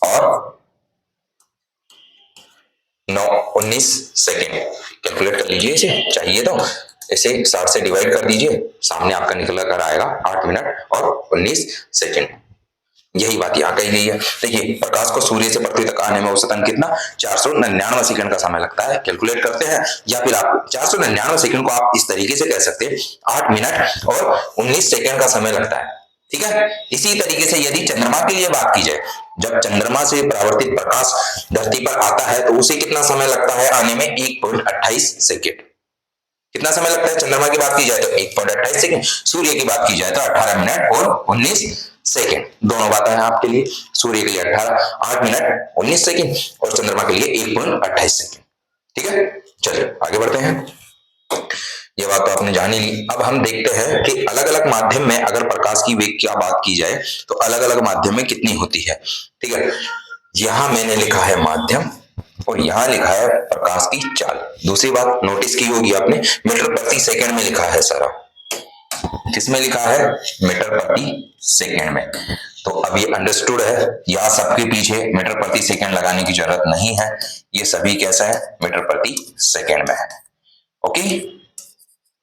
और 19 सेकेंड। कैलकुलेट कर लीजिए इसे, चाहिए तो इसे 60 से डिवाइड कर दीजिए, सामने आपका निकल कर आएगा 8 मिनट और 19 सेकेंड। यही बात यहाँ कही गई है। देखिए प्रकाश को सूर्य से पृथ्वी तक आने में औसतन कितना, 499 सेकंड का समय लगता है। कैलकुलेट करते हैं, या फिर आप 499 सेकंड को आप इस तरीके से कह सकते हैं 8 मिनट और 19 सेकंड का समय लगता है, ठीक है। इसी तरीके से यदि चंद्रमा के लिए बात की जाए, जब चंद्रमा से परावर्तित प्रकाश धरती पर आता है तो उसे कितना समय लगता है आने में, 1.28 सेकेंड। कितना समय लगता है चंद्रमा की बात की जाए तो 1.28 सेकेंड, सूर्य की बात की जाए तो 18 मिनट और 19 सेकेंड। दोनों बातें हैं आपके लिए, सूर्य के लिए 8 मिनट 19 सेकेंड और चंद्रमा के लिए 1.28 सेकेंड, ठीक है। चलिए आगे बढ़ते हैं। ये बात तो आपने जानी ली। अब हम देखते हैं कि अलग अलग माध्यम में अगर प्रकाश की वेग की बात की जाए तो अलग अलग माध्यम में कितनी होती है, ठीक है। यहां मैंने लिखा है माध्यम और यहां लिखा है प्रकाश की चाल। दूसरी बात नोटिस की होगी आपने, मीटर प्रति सेकंड में लिखा है सारा। किसमें लिखा है, मीटर प्रति सेकंड में। तो अब ये अंडरस्टूड है, या सबके पीछे मीटर प्रति सेकंड लगाने की जरूरत नहीं है, ये सभी कैसा है, मीटर प्रति सेकंड में है। ओके,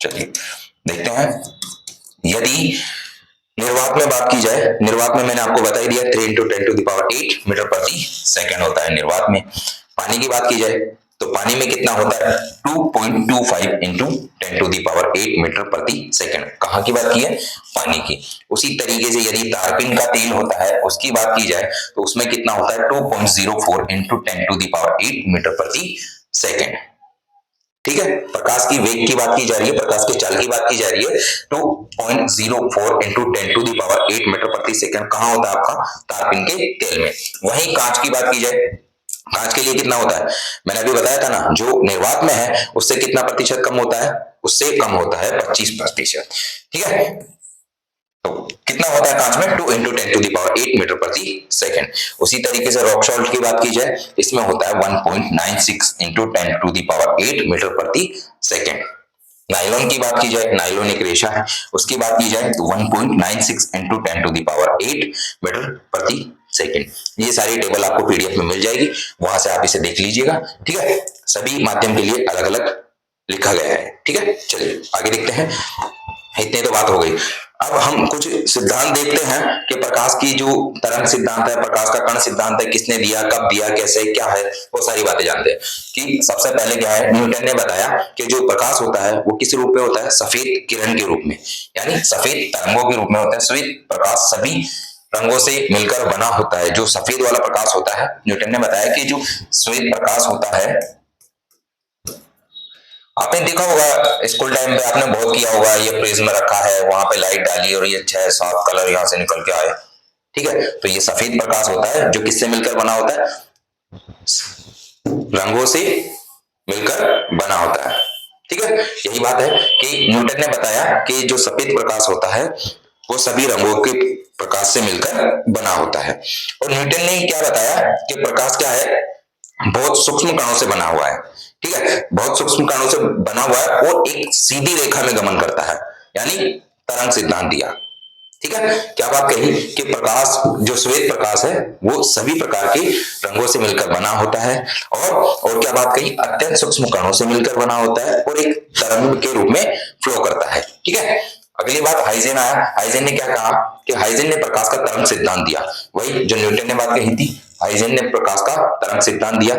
चलिए देखते हैं। यदि निर्वात में बात की जाए, निर्वात में मैंने आपको बता ही दिया 3 into 10 to the power 8 metre प्रति सेकंड होता है निर्वात में। पानी की बात की जाए तो पानी में कितना होता है, 2.25 into 10 to the power 8 metre प्रति सेकंड। कहां की बात की है, पानी की। उसी तरीके से यदि तारपीन का तेल होता है उसकी बात की जाए तो उसमें कितना होता है, 2.04 into 10 to the power 8 metre प्रति सेकंड, ठीक है। प्रकाश की वेग की बात की जा रही है, प्रकाश की चाल की बात की जा रही है, 2.04 into 10 to the power 8 metre प्रति सेकंड कहां होता है आपका, तारपीन के तेल में। वहीं कांच की बात की जाए, कांच के लिए कितना होता है, मैंने अभी बताया था ना, जो निर्वात में है उससे कितना प्रतिशत कम होता है, उससे कम होता है 25%, ठीक है। तो कितना होता है कांच में 2 × 10⁸ मीटर प्रति सेकंड। उसी तरीके से रॉक सॉल्ट की बात की जाए, इसमें होता है 1.96 × 10⁸ मीटर प्रति सेकंड। नायलॉन की बात की जाए, नायलॉन एक रेशा है, उसकी बात की जाए तो 1.96 × 10⁸ मीटर प्रति सेकंड। ये सारी टेबल आपको पीडीएफ में मिल जाएगी, वहां से आप इसे देख लीजिएगा। ठीक है, सभी माध्यम के लिए अलग अलग लिखा गया है। ठीक है, चलिए आगे देखते हैं। इतने तो बात हो गई। अब हम कुछ सिद्धांत देखते हैं कि प्रकाश की जो तरंग सिद्धांत है, प्रकाश का कण सिद्धांत है, किसने दिया, कब दिया, कैसे, क्या है, वो सारी बातें जानते हैं। कि सबसे पहले क्या है, न्यूटन ने बताया कि जो प्रकाश होता है वो किस रूप में होता है, सफेद किरण के रूप में, यानी सफेद तरंगों के रूप में होता है। सफेद प्रकाश सभी रंगों से मिलकर बना होता है। जो सफेद वाला प्रकाश होता है, न्यूटन ने बताया कि जो श्वेत प्रकाश होता है, आपने देखा होगा स्कूल टाइम पे, आपने बहुत किया होगा, ये प्रिज्म रखा है, वहां पे लाइट डाली और ये 6-7 कलर यहां से निकल के आए। ठीक है, तो ये सफेद प्रकाश होता है जो किससे मिलकर बना होता है, रंगों से मिलकर बना होता है। ठीक है, यही बात है कि न्यूटन ने बताया कि जो सफेद प्रकाश होता है वो सभी रंगों के प्रकाश से मिलकर बना होता है। और न्यूटन ने क्या बताया कि प्रकाश क्या है, बहुत सूक्ष्म कणों से बना हुआ है। ठीक है, बहुत सूक्ष्म कणों से बना हुआ है और एक सीधी रेखा में गमन करता है, यानी तरंग सिद्धांत दिया। ठीक है, क्या बात कही कि प्रकाश, जो श्वेत प्रकाश है वो सभी प्रकार के रंगों से मिलकर बना होता है, और क्या बात कही, अत्यंत सूक्ष्म कणों से मिलकर बना होता है और एक तरंग के रूप में फ्लो करता है। ठीक है, अगली बात हाइजेन आया। हाइजेन ने क्या कहा कि हाइजेन ने प्रकाश का तरंग सिद्धांत दिया, वही जो न्यूटन ने बात कही थी, हाइजेन ने प्रकाश का तरंग सिद्धांत दिया।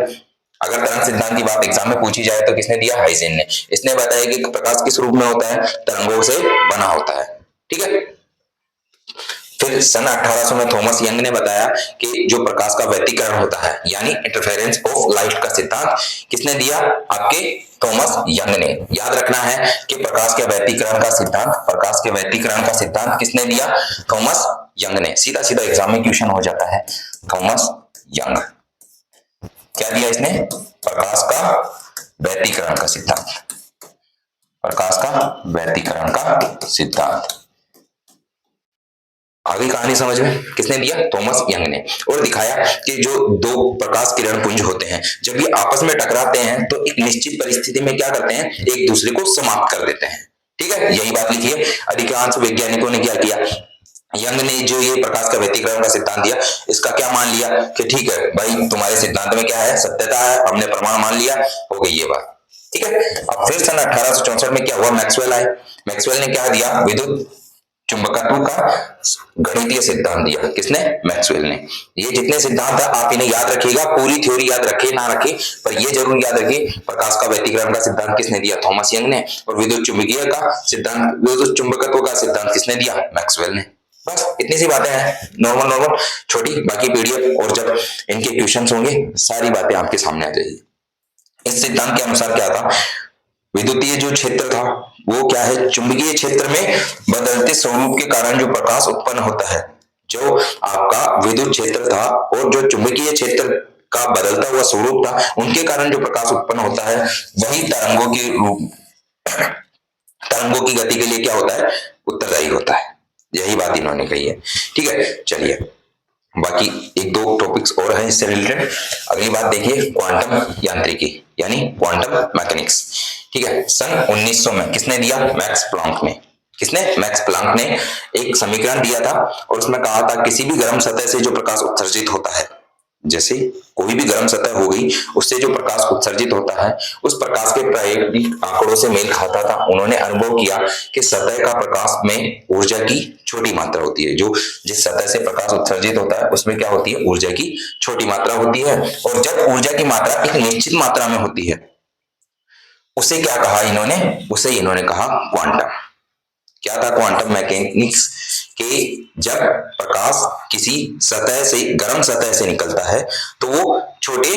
अगर तरंग सिद्धांत की बात एग्जाम में पूछी जाए तो किसने दिया, हाइजेन ने। इसने बताया कि प्रकाश किस रूप में होता है, तरंगों से बना होता है। ठीक है, फिर सन 1800 में थॉमस यंग ने बताया कि जो प्रकाश का व्यतिकरण होता है, यानी इंटरफेरेंस ऑफ लाइट का सिद्धांत किसने दिया, आपके थॉमस यंग ने। याद रखना है कि प्रकाश के व्यतिकरण का सिद्धांत, प्रकाश के व्यतिकरण का सिद्धांत किसने दिया, थॉमस यंग ने। सीधा सीधा एग्जाम में क्वेश्चन हो जाता है, थॉमस यंग। क्या दिया इसने, प्रकाश का व्यतिकरण का सिद्धांत, प्रकाश का व्यतिकरण का सिद्धांत। आगे कहानी समझ में किसने दिया, थॉमस यंग ने। और दिखाया कि जो दो प्रकाश किरण पुंज होते हैं, जब ये आपस में टकराते हैं तो एक निश्चित परिस्थिति में क्या करते हैं, एक दूसरे को समाप्त कर देते हैं। ठीक है, यही बात लिखी है। अधिकांश वैज्ञानिकों ने क्या किया, यंग ने जो ये प्रकाश का व्यतिकरण का सिद्धांत दिया, इसका क्या मान लिया कि ठीक है भाई, तुम्हारे सिद्धांत में क्या है, सत्यता है, हमने प्रमाण मान लिया, हो गई ये बात। ठीक है, अब फिर सन 1864 में क्या हुआ, मैक्सवेल आए। मैक्सवेल ने क्या दिया, विद्युत चुंबकत्व का गणितीय सिद्धांत दिया। किसने, मैक्सवेल ने। ये जितने सिद्धांत है आप इन्हें याद रखिएगा, पूरी थ्योरी याद रखे ना रखे, पर ये जरूर याद रखिए, प्रकाश का व्यतिकरण का सिद्धांत किसने दिया, थॉमस यंग ने। और विद्युत चुंबकीय का सिद्धांत, विद्युत चुंबकत्व का सिद्धांत किसने दिया, मैक्सवेल ने। बस इतनी सी बातें हैं, नॉर्मल नॉर्मल छोटी। बाकी पीडीएफ और जब इनके क्वेश्चंस होंगे सारी बातें आपके सामने आ जाएगी। इस सिद्धांत के अनुसार क्या था, विद्युतीय जो क्षेत्र था वो क्या है, चुंबकीय क्षेत्र में बदलते स्वरूप के कारण जो प्रकाश उत्पन्न होता है, जो आपका विद्युत क्षेत्र था और जो चुंबकीय क्षेत्र का बदलता हुआ स्वरूप था, उनके कारण जो प्रकाश उत्पन्न होता है वही तरंगों के रूप, तरंगों की गति के लिए क्या होता है, उत्तरदायी होता है। यही बात इन्होंने कही है। ठीक है, चलिए बाकी एक दो टॉपिक्स और हैं इससे रिलेटेड। अगली बात देखिए, क्वांटम यांत्रिकी यानी क्वांटम मैकेनिक्स। ठीक है, सन 1900 में किसने दिया, मैक्स प्लांक ने। किसने, मैक्स प्लांक ने एक समीकरण दिया था और उसमें कहा था किसी भी गर्म सतह से जो प्रकाश उत्सर्जित होता है, जैसे कोई भी गर्म सतह हो गई, उससे जो प्रकाश उत्सर्जित होता है उस प्रकाश के प्रायोगिक आंकड़ों से मेल खाता था। उन्होंने अनुभव किया कि सतह का प्रकाश में ऊर्जा की छोटी मात्रा होती है, जो जिस सतह से प्रकाश उत्सर्जित होता है उसमें क्या होती है, ऊर्जा की छोटी मात्रा होती है। और जब ऊर्जा की मात्रा एक निश्चित मात्रा में होती है, उसे क्या कहा इन्होंने, उसे इन्होंने कहा क्वांटम। क्या था क्वांटम मैकेनिक्स कि जब प्रकाश किसी सतह से, गर्म सतह से निकलता है तो वो छोटे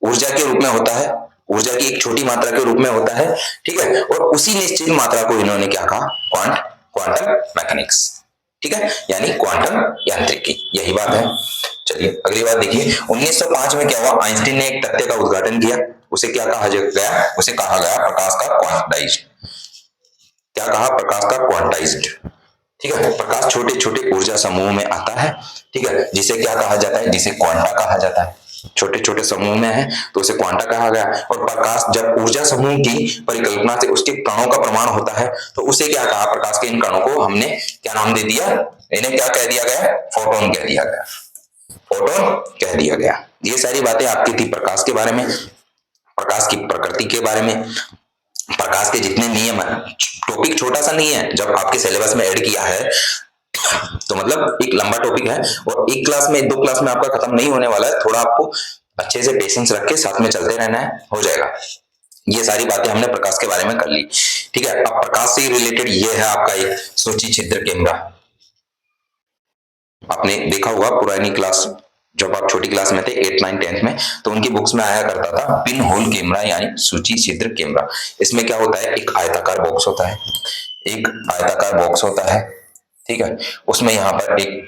ऊर्जा के रूप में होता है, ऊर्जा की एक छोटी मात्रा के रूप में होता है। ठीक है, और उसी निश्चित मात्रा को इन्होंने क्या कहा, क्वांटम मैकेनिक्स। ठीक है, यानी क्वांटम यांत्रिकी, यही बात है। चलिए अगली बात देखिए, 1905 में क्या हुआ, आइंस्टीन ने एक तथ्य का उद्घाटन किया। उसे क्या कहा गया, उसे कहा गया प्रकाश का क्वांटाइज्ड। क्या कहा, प्रकाश का क्वांटाइज्ड। ठीक है। प्रकाश छोटे छोटे ऊर्जा समूह में आता है, ठीक है, जिसे क्या कहा जाता है, जिसे क्वांटा कहा जाता है। छोटे छोटे समूह में है तो उसे क्वांटा कहा गया। और प्रकाश जब ऊर्जा समूह की परिकल्पना से उसके कणों का प्रमाण होता है तो उसे क्या कहा, प्रकाश के इन कणों को हमने क्या नाम दे दिया, इन्हें क्या कह दिया गया, फोटोन कह दिया गया, फोटोन कह दिया गया। ये सारी बातें आपकी थी प्रकाश के बारे में, प्रकाश की प्रकृति के बारे में, प्रकाश के जितने नियम है। टॉपिक छोटा सा नहीं है, जब आपके सिलेबस में ऐड किया है तो मतलब एक लंबा टॉपिक है और एक क्लास में, 2 क्लास में आपका खत्म नहीं होने वाला है। थोड़ा आपको अच्छे से पेशेंस रख के साथ में चलते रहना है, हो जाएगा। ये सारी बातें हमने प्रकाश के बारे में कर ली, ठीक है। अब प्रकाश से रिलेटेड ये है आपका एक सूची छिद्र कैमरा। आपने देखा होगा पुरानी क्लास, जब आप छोटी क्लास में थे 8, 9, 10 में, तो उनकी बुक्स में आया करता था पिन होल कैमरा यानी सूची छिद्र कैमरा। इसमें क्या होता है, एक आयताकार बॉक्स होता है, एक आयताकार बॉक्स होता है, ठीक है। उसमें यहाँ पर एक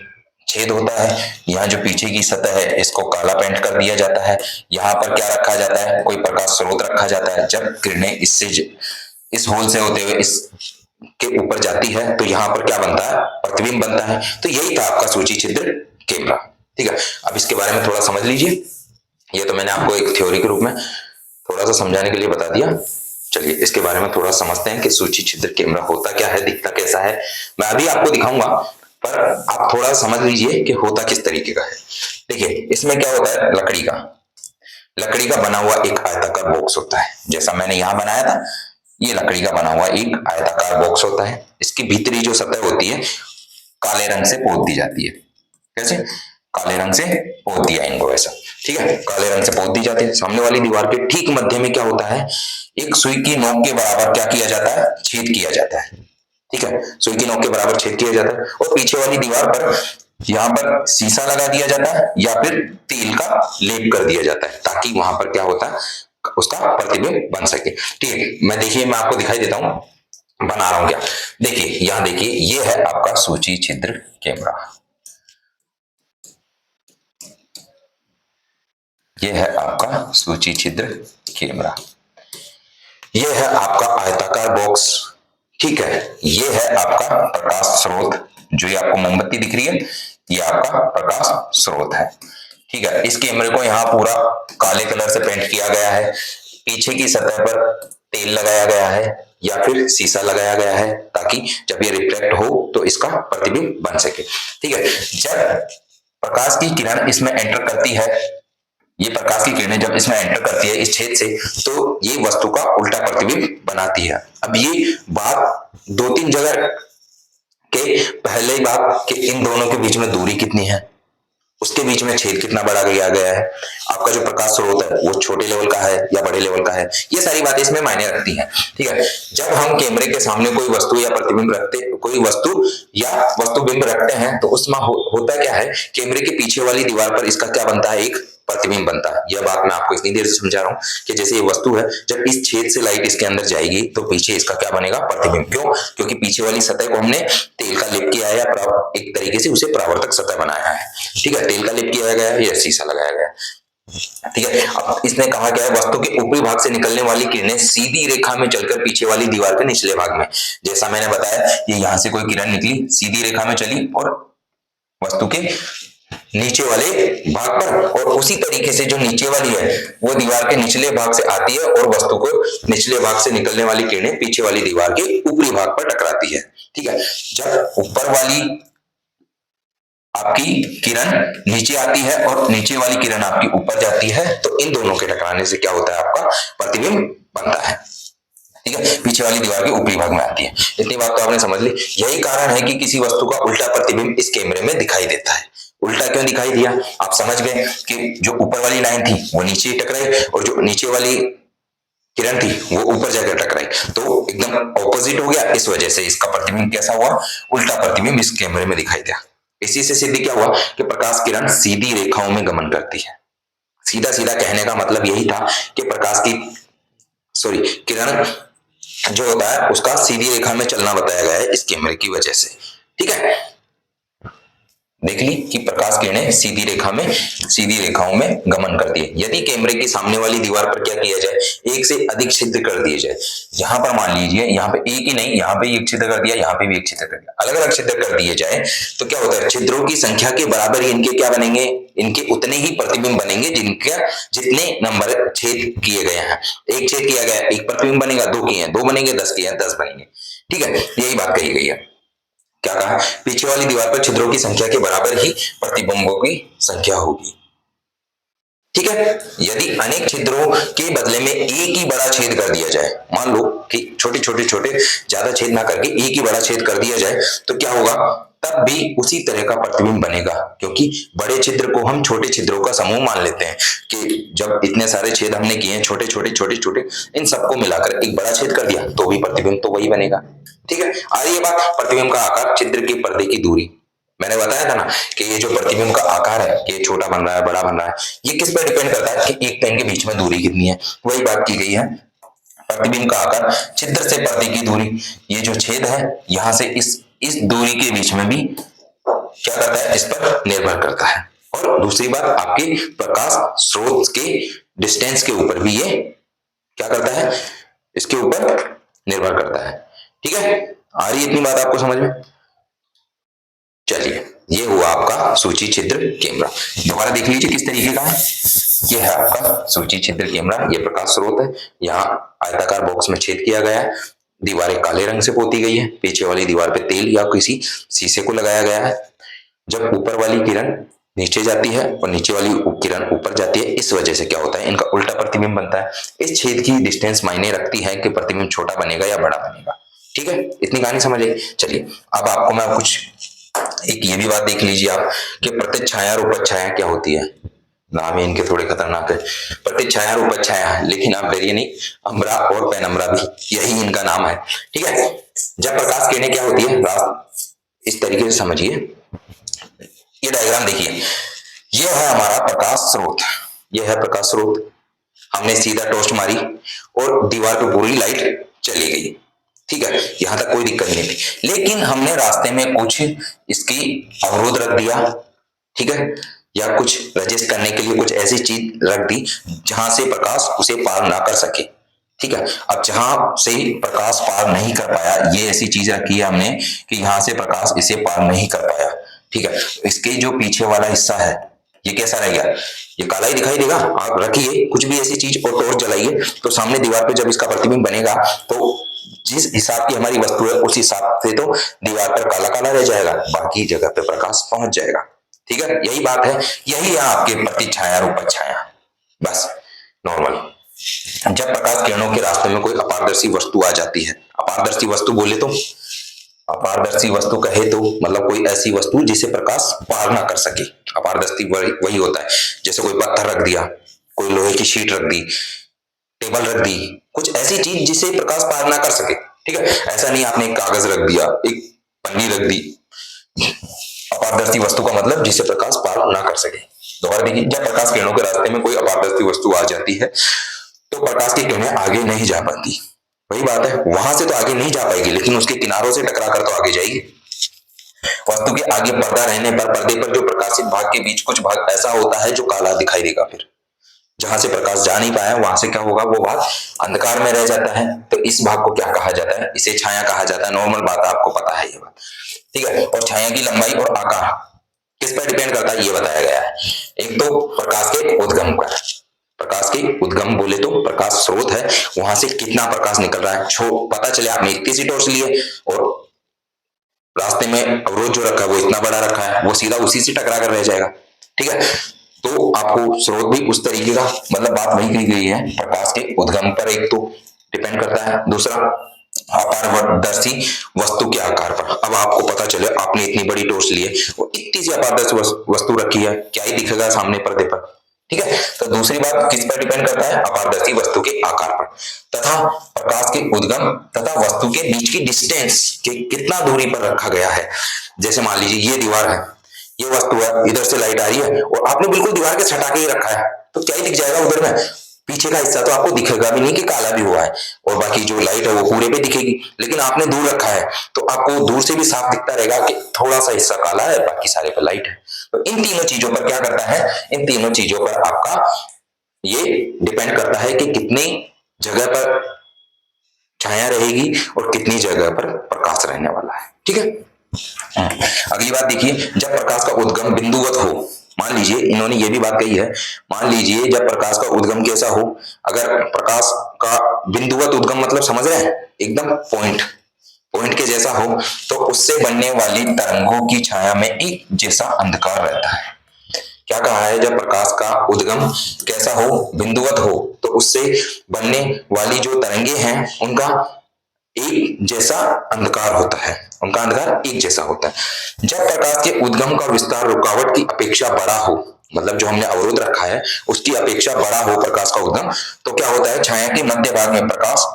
छेद होता है, यहाँ जो पीछे की सतह है इसको काला पेंट कर दिया जाता है। यहाँ पर क्या रखा जाता है, कोई प्रकाश स्रोत रखा जाता है। जब किरणें इससे इस होल से होते हुए इस के ऊपर जाती है तो यहाँ पर क्या बनता है, प्रतिबिंब बनता है। तो यही था आपका सूची छिद्र कैमरा, ठीक है। अब इसके बारे में थोड़ा समझ लीजिए। ये तो मैंने आपको एक थ्योरी के रूप में थोड़ा सा समझाने के लिए बता दिया। चलिए इसके बारे में थोड़ा समझते हैं कि सूची छिद्र कैमरा होता क्या है, दिखता कैसा है। मैं अभी आपको दिखाऊंगा, पर आप थोड़ा समझ लीजिए कि होता किस तरीके का है। देखिए इसमें क्या होता है, लकड़ी का बना हुआ एक आयताकार बॉक्स होता है, जैसा मैंने यहाँ बनाया था। ये लकड़ी का बना हुआ एक आयताकार बॉक्स होता है। इसकी भीतरी जो सतह होती है काले रंग से पोत दी जाती है। कैसे, काले रंग से पोत दिया इनको ऐसा, ठीक है, काले रंग से पोत दी जाती है। सामने वाली दीवार के ठीक मध्य में क्या होता है, एक सुई की नोक के बराबर क्या किया जाता है, छेद किया जाता है, ठीक है। सुई की नोक के बराबर छेद किया जाता है और पीछे वाली दीवार पर यहाँ पर शीशा लगा दिया जाता है या फिर तेल का लेप कर दिया जाता है, ताकि वहां पर क्या होता है, उसका प्रतिबिंब बन सके, ठीक है। मैं देखिए मैं आपको दिखाई देता हूं, बना रहा हूं क्या। देखिए यहाँ देखिए, ये है आपका सूची छिद्र कैमरा, ये है आपका सूची छिद्र कैमरा, ये है आपका आयताकार बॉक्स, ठीक है। ये है आपका प्रकाश स्रोत, जो ये आपको मोमबत्ती दिख रही है, ये आपका प्रकाश स्रोत है, ठीक है। इस कैमरे को यहाँ पूरा काले कलर से पेंट किया गया है। पीछे की सतह पर तेल लगाया गया है या फिर शीशा लगाया गया है, ताकि जब ये रिफ्लेक्ट हो तो इसका प्रतिबिंब बन सके, ठीक है। जब प्रकाश की किरण इसमें एंटर करती है, ये प्रकाश की किरणें जब इसमें एंटर करती है इस छेद से, तो ये वस्तु का उल्टा प्रतिबिंब बनाती है। अब ये बात 2-3 जगह के पहले बात कि इन दोनों के बीच में दूरी कितनी है, उसके बीच में छेद कितना बड़ा किया गया है, आपका जो प्रकाश स्रोत है वो छोटे लेवल का है या बड़े लेवल का है, ये सारी बातें इसमें मायने रखती हैं, ठीक है। जब हम कैमरे के सामने कोई वस्तु या प्रतिबिंब रखते, कोई वस्तु या वस्तुबिंब रखते हैं तो उसमें होता क्या है, कैमरे के पीछे वाली दीवार पर इसका क्या बनता है, एक प्रतिबिंब बनता है। यह बात मैं आपको इतनी देर से समझा रहा हूं कि जैसे ये वस्तु है, जब इस छेद से लाइट इसके अंदर जाएगी तो पीछे इसका क्या बनेगा, प्रतिबिंब। क्यों, क्योंकि पीछे वाली सतह को हमने तेल का लेप किया है या एक तरीके से उसे परावर्तक सतह बनाया है, ठीक है। तेल का लेप किया गया है या शीशा लगाया गया है, ठीक है। अब इसने कहा क्या है, वस्तु के ऊपरी भाग से निकलने वाली किरणें सीधी रेखा में चलकर पीछे वाली दीवार के निचले भाग में, जैसा मैंने बताया, ये यहां से कोई किरण निकली, सीधी रेखा में चली और वस्तु के नीचे वाले भाग पर, और उसी तरीके से जो नीचे वाली है वो दीवार के निचले भाग से आती है और वस्तु को निचले भाग से निकलने वाली किरणें पीछे वाली दीवार के ऊपरी भाग पर टकराती है, ठीक है। जब ऊपर वाली आपकी किरण नीचे आती है और नीचे वाली किरण आपकी ऊपर जाती है, तो इन दोनों के टकराने से क्या होता है, आपका प्रतिबिंब बनता है, ठीक है। पीछे वाली दीवार के ऊपरी भाग में आती है। इतनी बात तो आपने समझ ली। यही कारण है कि किसी वस्तु का उल्टा प्रतिबिंब इस कैमरे में दिखाई देता है। उल्टा क्यों दिखाई दिया, आप समझ गए कि जो ऊपर वाली लाइन थी वो नीचे टकराई और जो नीचे वाली किरण थी वो ऊपर जाकर टकराई, तो एकदम ऑपोजिट हो गया। इस वजह से इसका प्रतिबिंब कैसा हुआ, उल्टा प्रतिबिंब इस कैमरे में दिखाई दिया। इसी से सिद्ध क्या हुआ कि प्रकाश किरण सीधी रेखाओं में गमन करती है। सीधा सीधा कहने का मतलब यही था कि प्रकाश की किरण जो होता है उसका सीधी रेखा में चलना बताया गया है इस कैमरे की वजह से, ठीक है। देख ली कि प्रकाश किरणें सीधी रेखाओं में गमन करती है। यदि कैमरे की सामने वाली दीवार पर क्या किया जाए, एक से अधिक छिद्र कर दिए जाए। यहाँ पर मान लीजिए, यहाँ पे एक ही नहीं, यहाँ पे एक छिद्र कर दिया, यहाँ पे भी एक छिद्र कर दिया, अलग अलग छिद्र कर दिए जाए तो क्या होता है, छिद्रों की संख्या के बराबर ही इनके क्या बनेंगे, इनके उतने ही प्रतिबिंब बनेंगे जिनका जितने नंबर छेद किए गए हैं। एक छेद किया गया, एक प्रतिबिंब बनेगा, दो किए हैं, दो बनेंगे, 10 किए हैं, 10 बनेंगे। ठीक है, यही बात कही गई है। क्या कहा, पीछे वाली दीवार पर छिद्रों की संख्या के बराबर ही प्रतिबिंबों की संख्या होगी। ठीक है, यदि अनेक छिद्रों के बदले में एक ही बड़ा छेद कर दिया जाए, मान लो कि छोटे ज्यादा छेद ना करके एक ही बड़ा छेद कर दिया जाए तो क्या होगा, तब भी उसी तरह का प्रतिबिंब बनेगा, क्योंकि बड़े छिद्र को हम छोटे छिद्रों का समूह मान लेते हैं कि जब इतने सारे छेद हमने किए हैं, छोटे छोटे, इन सबको मिलाकर एक बड़ा छेद कर दिया तो भी प्रतिबिंब तो वही बनेगा। ठीक है, आ रही है बात, प्रतिबिंब का आकार, छिद्र के पर्दे की दूरी। मैंने बताया था ना कि ये जो प्रतिबिंब का आकार है, कि छोटा बन रहा है, बड़ा बन रहा है, ये किस पर डिपेंड करता है कि एक पेन के बीच में दूरी कितनी है। वही बात की गई है, प्रतिबिंब का आकार, छिद्र से पर्दे की दूरी, ये जो छेद है यहां से इस दूरी के बीच में भी क्या करता है, इस पर निर्भर करता है। और दूसरी बात, आपके प्रकाश स्रोत के डिस्टेंस के ऊपर भी ये क्या करता है, इसके ऊपर निर्भर करता है। ठीक है, आ रही इतनी बात आपको समझ में? चलिए, ये हुआ आपका सूची छिद्र कैमरा। दोबारा देख लीजिए किस तरीके का है। ये है आपका सूची छिद्र कैमरा, ये प्रकाश स्रोत है, यहाँ आयताकार बॉक्स में छेद किया गया है, दीवारें काले रंग से पोती गई है, पीछे वाली दीवार पे तेल या किसी शीशे को लगाया गया है। जब ऊपर वाली किरण नीचे जाती है और नीचे वाली किरण ऊपर जाती है, इस वजह से क्या होता है, इनका उल्टा प्रतिबिंब बनता है। इस छेद की डिस्टेंस मायने रखती है कि प्रतिबिंब छोटा बनेगा या बड़ा बनेगा। ठीक है, इतनी कहानी समझ आई। चलिए, अब आपको मैं कुछ एक ये भी बात देख लीजिए आप कि प्रतिछाया और उपछाया क्या होती है। नाम ही इनके थोड़े खतरनाक है, प्रतिछाया और उपछाया, लेकिन आप डरिए नहीं, अम्बरा और पेनम्बरा भी यही इनका नाम है। ठीक है, जब प्रकाश किरणें क्या होती है, इस तरीके से समझिए, ये डायग्राम देखिए, ये है हमारा प्रकाश स्रोत, ये है प्रकाश स्रोत, हमने सीधा टॉर्च मारी और दीवार पे पूरी लाइट चली गई। ठीक है, यहां तक कोई दिक्कत नहीं थी, लेकिन हमने रास्ते में कुछ इसकी अवरोध रख दिया। ठीक है, या कुछ रजिस्ट करने के लिए कुछ ऐसी चीज रख दी जहां से प्रकाश उसे पार ना कर सके। ठीक है, अब जहां से प्रकाश पार नहीं कर पाया, ये ऐसी चीज रखी है हमने कि यहां से प्रकाश इसे पार नहीं कर पाया। ठीक है, इसके जो पीछे वाला हिस्सा है ये कैसा रहेगा, ये काला ही दिखाई देगा। आप रखिए कुछ भी ऐसी चीज और टॉर्च जलाइए तो सामने दीवार पे जब इसका प्रतिबिंब बनेगा तो जिस हिसाब की हमारी वस्तु है उस हिसाब से तो दीवार पर काला काला रह जाएगा, बाकी जगह पे प्रकाश पहुंच जाएगा। ठीक है, यही बात है, यही है आपके प्रतिछाया और उपछाया, बस नॉर्मल। जब प्रकाश किरणों के रास्ते में कोई अपारदर्शी वस्तु आ जाती है, अपारदर्शी वस्तु बोले तो, अपारदर्शी वस्तु कहे तो मतलब कोई ऐसी वस्तु जिसे प्रकाश पार ना कर सके। अपारदर्शी वही होता है, जैसे कोई पत्थर रख दिया, कोई लोहे की शीट रख दी, टेबल रख दी, कुछ ऐसी चीज जिसे प्रकाश पार ना कर सके। ठीक है, ऐसा नहीं आपने एक कागज रख दिया, एक पन्नी रख दी। अपारदर्शी वस्तु का मतलब जिसे प्रकाश पार ना कर सके। दोबारा देखिए, जब प्रकाश किरणों के रास्ते में कोई अपारदर्शी वस्तु आ जाती है तो प्रकाश की किरणें आगे नहीं जा पाती। वही बात है, वहां से तो आगे नहीं जा पाएगी, लेकिन उसके किनारों से टकरा कर तो आगे जाएगी। वस्तु के आगे पर्दा रहने पर पर्दे पर जो प्रकाशित भाग के बीच कुछ भाग ऐसा होता है जो काला दिखाई देगा। फिर जहां से प्रकाश जा नहीं पाया वहां से क्या होगा, वो भाग अंधकार में रह जाता है। तो इस भाग को क्या कहा जाता है, इसे छाया कहा जाता है। नॉर्मल बात है, आपको पता है ये बात। ठीक है, और छाया की लंबाई और आकार किस पर डिपेंड करता है ये बताया गया है। एक तो प्रकाश के उद्गम पर, प्रकाश के उद्गम बोले तो प्रकाश स्रोत है, वहां से कितना प्रकाश निकल रहा है। पता चले आपने इतनी सी टॉर्च ली है और रास्ते में अवरोध जो रखा है वो इतना बड़ा रखा है, वो सीधा उसी से टकरा कर रह जाएगा। ठीक है, तो आपको स्रोत भी उस तरीके का, मतलब बात वही कही गई है, प्रकाश के उद्गम पर एक तो डिपेंड करता है, दूसरा अपारदर्शी वस्तु के आकार पर। अब आपको पता चले आपने इतनी बड़ी टॉर्च ली है और इतनी सी अपारदर्शी वस्तु रखी है, क्या ही दिखेगा सामने पर्दे पर। ठीक है, तो दूसरी बात किस पर डिपेंड करता है, अपारदर्शी वस्तु के आकार पर, तथा प्रकाश के उद्गम तथा वस्तु के बीच की डिस्टेंस के कितना दूरी पर रखा गया है। जैसे मान लीजिए ये दीवार है, ये वस्तु है, इधर से लाइट आ रही है और आपने बिल्कुल दीवार के सटा के ही रखा है, तो क्या ही दिख जाएगा उधर में, पीछे का हिस्सा तो आपको दिखेगा भी नहीं कि काला भी हुआ है, और बाकी जो लाइट है वो पूरे पे दिखेगी, लेकिन आपने दूर रखा है तो आपको दूर से भी साफ दिखता रहेगा कि थोड़ा सा हिस्सा काला है, बाकी सारे पे लाइट है। तो इन तीनों चीजों पर क्या करता है, इन तीनों चीजों पर आपका ये डिपेंड करता है कि कितनी जगह पर छाया रहेगी और कितनी जगह पर प्रकाश रहने वाला है। ठीक है, अगली बात देखिए, जब प्रकाश का उद्गम बिंदुवत हो, मान लीजिए इन्होंने ये भी बात कही है, मान लीजिए जब प्रकाश का उद्गम कैसा हो, अगर प्रकाश का बिंदुवत उद्गम मतलब समझ रहे हैं, एकदम पॉइंट के जैसा हो, तो उससे बनने वाली तरंगों की छाया में एक जैसा अंधकार रहता है। क्या कहा है, जब प्रकाश का उद्गम कैसा हो, बिंदुवत हो, तो उससे बनने वाली जो तरंगे हैं उनका एक जैसा अंधकार होता है, उनका अंधकार एक जैसा होता है। जब प्रकाश के उद्गम का विस्तार रुकावट की अपेक्षा बड़ा हो, मतलब जो हमने अवरोध रखा है उसकी अपेक्षा बड़ा हो प्रकाश का उद्गम, तो क्या होता है, छाया के मध्य भाग में प्रकाश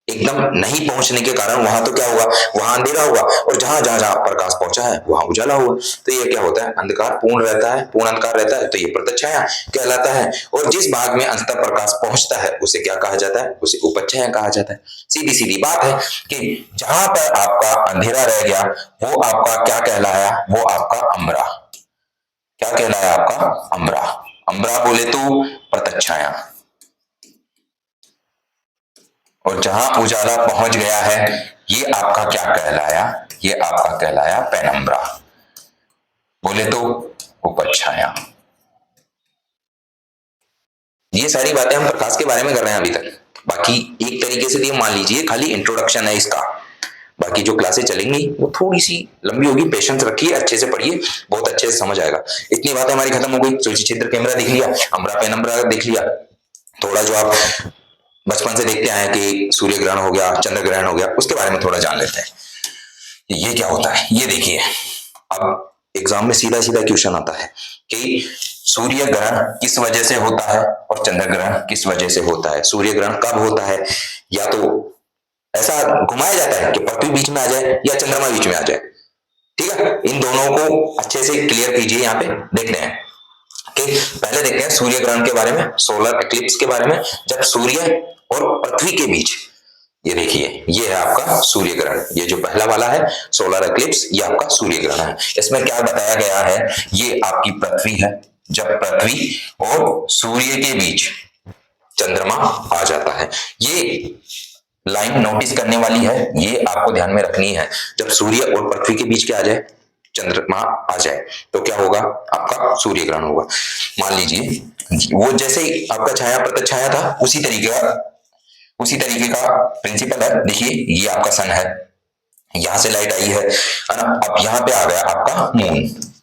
एकदम नहीं पहुंचने के कारण वहां तो क्या हुआ, वहां अंधेरा हुआ, और जहां जहां प्रकाश पहुंचा है वहां उजाला हुआ। तो ये क्या होता है, अंधकार पूर्ण रहता है, पूर्ण अंधकार रहता है, तो ये प्रत्यक्ष छाया कहलाता है। और जिस भाग में अंततः प्रकाश पहुंचता है उसे क्या कहा जाता है, उसे उपज छाया कहा जाता है। सीधी सीधी बात है कि जहां पर आपका अंधेरा रह गया वो आपका क्या कहलाया, वो आपका अम्बरा। क्या कहलाया, आपका अम्बरा। अम्बरा बोले तो प्रत्यक्ष छाया, और जहां उजाला पहुंच गया है ये आपका क्या कहलाया, ये आपका कहलाया पेनम्बरा, बोले तो उपज छाया। ये सारी बातें हम प्रकाश के बारे में कर रहे हैं अभी तक। बाकी एक तरीके से मान लीजिए खाली इंट्रोडक्शन है इसका, बाकी जो क्लासेस चलेंगी वो थोड़ी सी लंबी होगी, पेशेंस रखिए, अच्छे से पढ़िए, बहुत अच्छे से समझ आएगा। इतनी बातें हमारी खत्म हो गई। सूर्य क्षेत्र केंद्र देख लिया, अम्बरा पेनम्बरा देख लिया, थोड़ा जो आप बचपन से देखते आए कि सूर्य ग्रहण हो गया, चंद्र ग्रहण हो गया, उसके बारे में थोड़ा जान लेते हैं ये क्या होता है। ये देखिए, अब एग्जाम में सीधा सीधा क्वेश्चन आता है कि सूर्य ग्रहण किस वजह से होता है और चंद्र ग्रहण किस वजह से होता है। सूर्य ग्रहण कब होता है, या तो ऐसा घुमाया जाता है कि पृथ्वी बीच में आ जाए या चंद्रमा बीच में आ जाए। ठीक है, इन दोनों को अच्छे से क्लियर कीजिए। यहाँ पे देखते हैं कि पहले देखते हैं सूर्य ग्रहण के बारे में, सोलर एक्लिप्स के बारे में, जब सूर्य और पृथ्वी के बीच, ये देखिए ये है आपका सूर्य ग्रहण, ये जो पहला वाला है सोलर एक्लिप्स, ये आपका सूर्य ग्रहण है। इसमें क्या बताया गया है, ये आपकी पृथ्वी है, जब पृथ्वी और सूर्य के बीच चंद्रमा आ जाता है। ये लाइन नोटिस करने वाली है, ये आपको ध्यान में रखनी है। जब सूर्य और पृथ्वी के बीच क्या आ जाए, चंद्रमा आ जाए, तो क्या होगा, आपका सूर्य ग्रहण होगा। मान लीजिए वो जैसे ही आपका छाया प्रत्यक्ष छाया था उसी तरीके का प्रिंसिपल है। देखिए ये आपका सन है, यहां से लाइट आई है ना, अब यहाँ पे आ गया आपका मून,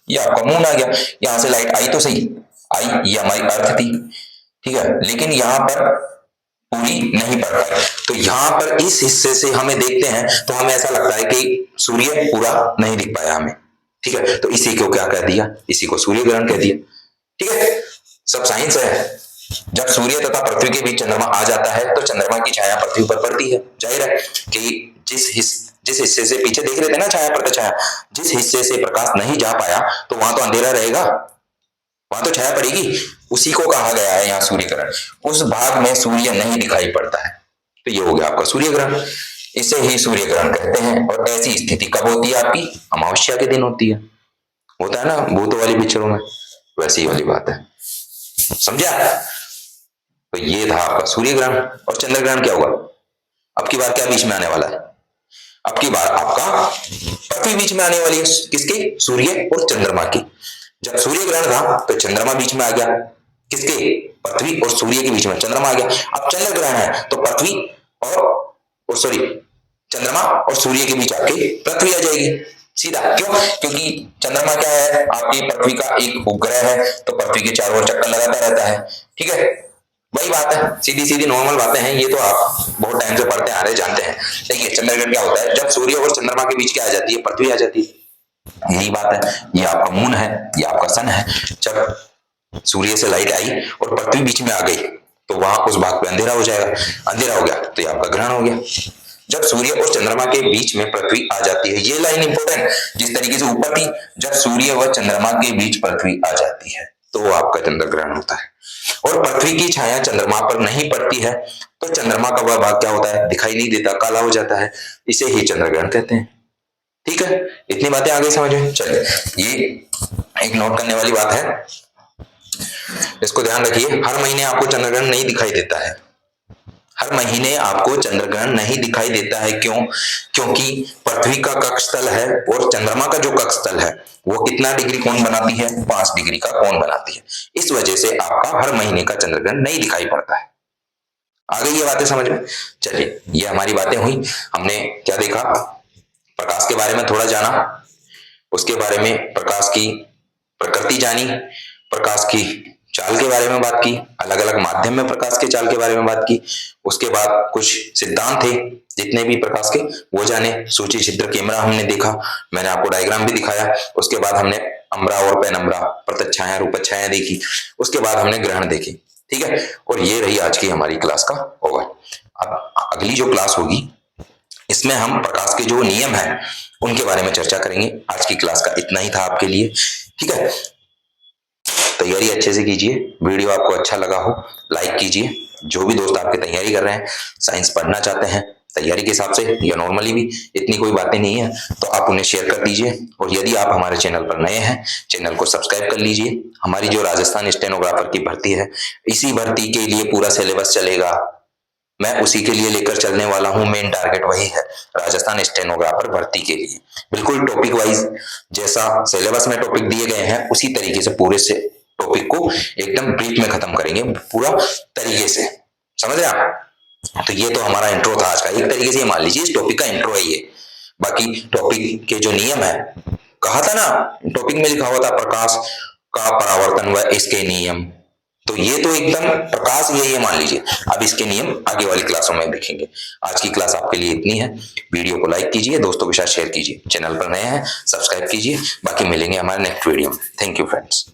ये आपका मून आ गया, यहां से लाइट आई तो सही आई, ये हमारी अर्थ थी, ठीक है, लेकिन यहाँ पर पूरी नहीं पड़ पाई। तो यहाँ पर इस हिस्से से हमें देखते हैं तो हमें ऐसा लगता है कि सूर्य पूरा नहीं दिख पाया हमें, ठीक है, तो इसी को क्या कह दिया, इसी को सूर्य ग्रहण कह दिया। ठीक है, सब साइंस है। जब सूर्य तथा पृथ्वी के बीच चंद्रमा आ जाता है तो चंद्रमा की छाया पृथ्वी पर पड़ती है। जाहिर है कि जिस हिस्से से पीछे देख रहे थे ना छाया प्रत्यक्ष छाया, जिस हिस्से से प्रकाश नहीं जा पाया तो वहां तो अंधेरा रहेगा, वहां तो छाया पड़ेगी, उसी को कहा गया है यहाँ सूर्य ग्रहण। उस भाग में सूर्य नहीं दिखाई पड़ता है, तो ये हो गया आपका सूर्य ग्रहण, इसे ही सूर्य ग्रहण कहते हैं। और ऐसी स्थिति कब होती है, आपकी अमावस्या के दिन होती है। होता है ना भूतों वाली पिक्चरों में, वैसी वाली बात है, समझा। तो ये था आपका सूर्य ग्रहण। और चंद्र ग्रहण क्या होगा, अब की बार क्या बीच में आने वाला है, अब की बार आपका पृथ्वी बीच में आने वाली है, किसके, सूर्य और चंद्रमा की। जब सूर्य ग्रहण था तो चंद्रमा बीच में आ गया, किसके, पृथ्वी और सूर्य के बीच में चंद्रमा आ गया। अब चंद्र ग्रहण है तो पृथ्वी और सॉरी चंद्रमा और सूर्य के बीच आके पृथ्वी आ जाएगी सीधा। क्यों, क्योंकि चंद्रमा क्या है, आपकी पृथ्वी का एक उपग्रह है, तो पृथ्वी के चारों ओर चक्कर लगाता रहता है। ठीक है, वही बात है, सीधी सीधी नॉर्मल बातें हैं, ये तो आप बहुत टाइम से पढ़ते आ रहे जानते हैं। देखिए चंद्रग्रहण क्या होता है, जब सूर्य और चंद्रमा के बीच क्या आ जाती है, पृथ्वी आ जाती है, यही बात है। ये आपका मून है, ये आपका सन है। जब सूर्य से लाइट आई और पृथ्वी बीच में आ गई तो वहां उस भाग पे अंधेरा हो जाएगा, अंधेरा हो गया तो ये आपका ग्रहण हो गया। जब सूर्य और चंद्रमा के बीच में पृथ्वी आ जाती है, ये लाइन इंपॉर्टेंट, जिस तरीके से ऊपर थी, जब सूर्य व चंद्रमा के बीच पृथ्वी आ जाती है तो वो आपका चंद्र ग्रहण होता है। और पृथ्वी की छाया चंद्रमा पर नहीं पड़ती है तो चंद्रमा का वह भाग क्या होता है, दिखाई नहीं देता, काला हो जाता है, इसे ही चंद्रग्रहण कहते हैं। ठीक है, इतनी बातें आ गई समझ में। चलिए, ये एक नोट करने वाली बात है, इसको ध्यान रखिए। हर महीने आपको चंद्रग्रहण नहीं दिखाई देता है, हर महीने आपको चंद्रग्रहण नहीं दिखाई देता है। क्यों? क्योंकि पृथ्वी का कक्षतल है और चंद्रमा का जो कक्षतल है वो कितना डिग्री कोण बनाती है, 5 डिग्री का कोण बनाती है। इस वजह से आपका हर महीने का चंद्रग्रहण नहीं दिखाई पड़ता है। आ गई ये बातें समझ में। चलिए, ये हमारी बातें हुई, हमने क्या देखा, प्रकाश के बारे में थोड़ा जाना, उसके बारे में प्रकाश की प्रकृति जानी, प्रकाश की चाल के बारे में बात की, अलग अलग माध्यम में प्रकाश के चाल के बारे में बात की। उसके बाद कुछ सिद्धांत थे जितने भी प्रकाश के वो जाने, सूची छिद्र कैमरा हमने देखा, मैंने आपको डायग्राम भी दिखाया। उसके बाद हमने अम्बरा और पेनम्बरा, प्रत्यक्षाया रूपच्छाया देखी। उसके बाद हमने ग्रहण देखे। ठीक है, और ये रही आज की हमारी क्लास का ओवर। अब अगली जो क्लास होगी इसमें हम प्रकाश के जो नियम हैं उनके बारे में चर्चा करेंगे। आज की क्लास का इतना ही था आपके लिए। ठीक है, तैयारी अच्छे से कीजिए। वीडियो आपको अच्छा लगा हो लाइक कीजिए। जो भी दोस्त आपके तैयारी कर रहे हैं, साइंस पढ़ना चाहते हैं तैयारी के हिसाब से या नॉर्मली भी, इतनी कोई बातें नहीं है, तो आप उन्हें शेयर कर दीजिए। और यदि आप हमारे चैनल पर नए हैं, चैनल को सब्सक्राइब कर लीजिए। हमारी जो राजस्थान स्टेनोग्राफर की भर्ती है, इसी भर्ती के लिए पूरा सिलेबस चलेगा, मैं उसी के लिए लेकर चलने वाला हूं। मेन टारगेट वही है, राजस्थान स्टेनोग्राफर भर्ती के लिए बिल्कुल टॉपिक वाइज जैसा सिलेबस में टॉपिक दिए गए हैं उसी तरीके से पूरे से टॉपिक को एकदम ब्रीफ में खत्म करेंगे पूरा तरीके से। समझ रहे आप? तो ये तो हमारा इंट्रो था आज का, एक तरीके से मान लीजिए इस टॉपिक का इंट्रो है ये। बाकी टॉपिक के जो नियम है, कहा था ना टॉपिक में लिखा हुआ था प्रकाश का परावर्तन व इसके नियम, तो ये तो एकदम प्रकाश ये मान लीजिए। अब इसके नियम आगे वाली क्लासों में देखेंगे। आज की क्लास आपके लिए इतनी है। वीडियो को लाइक कीजिए, दोस्तों के साथ शेयर कीजिए, चैनल पर नए हैं सब्सक्राइब कीजिए। बाकी मिलेंगे हमारे नेक्स्ट वीडियो में। Thank you friends.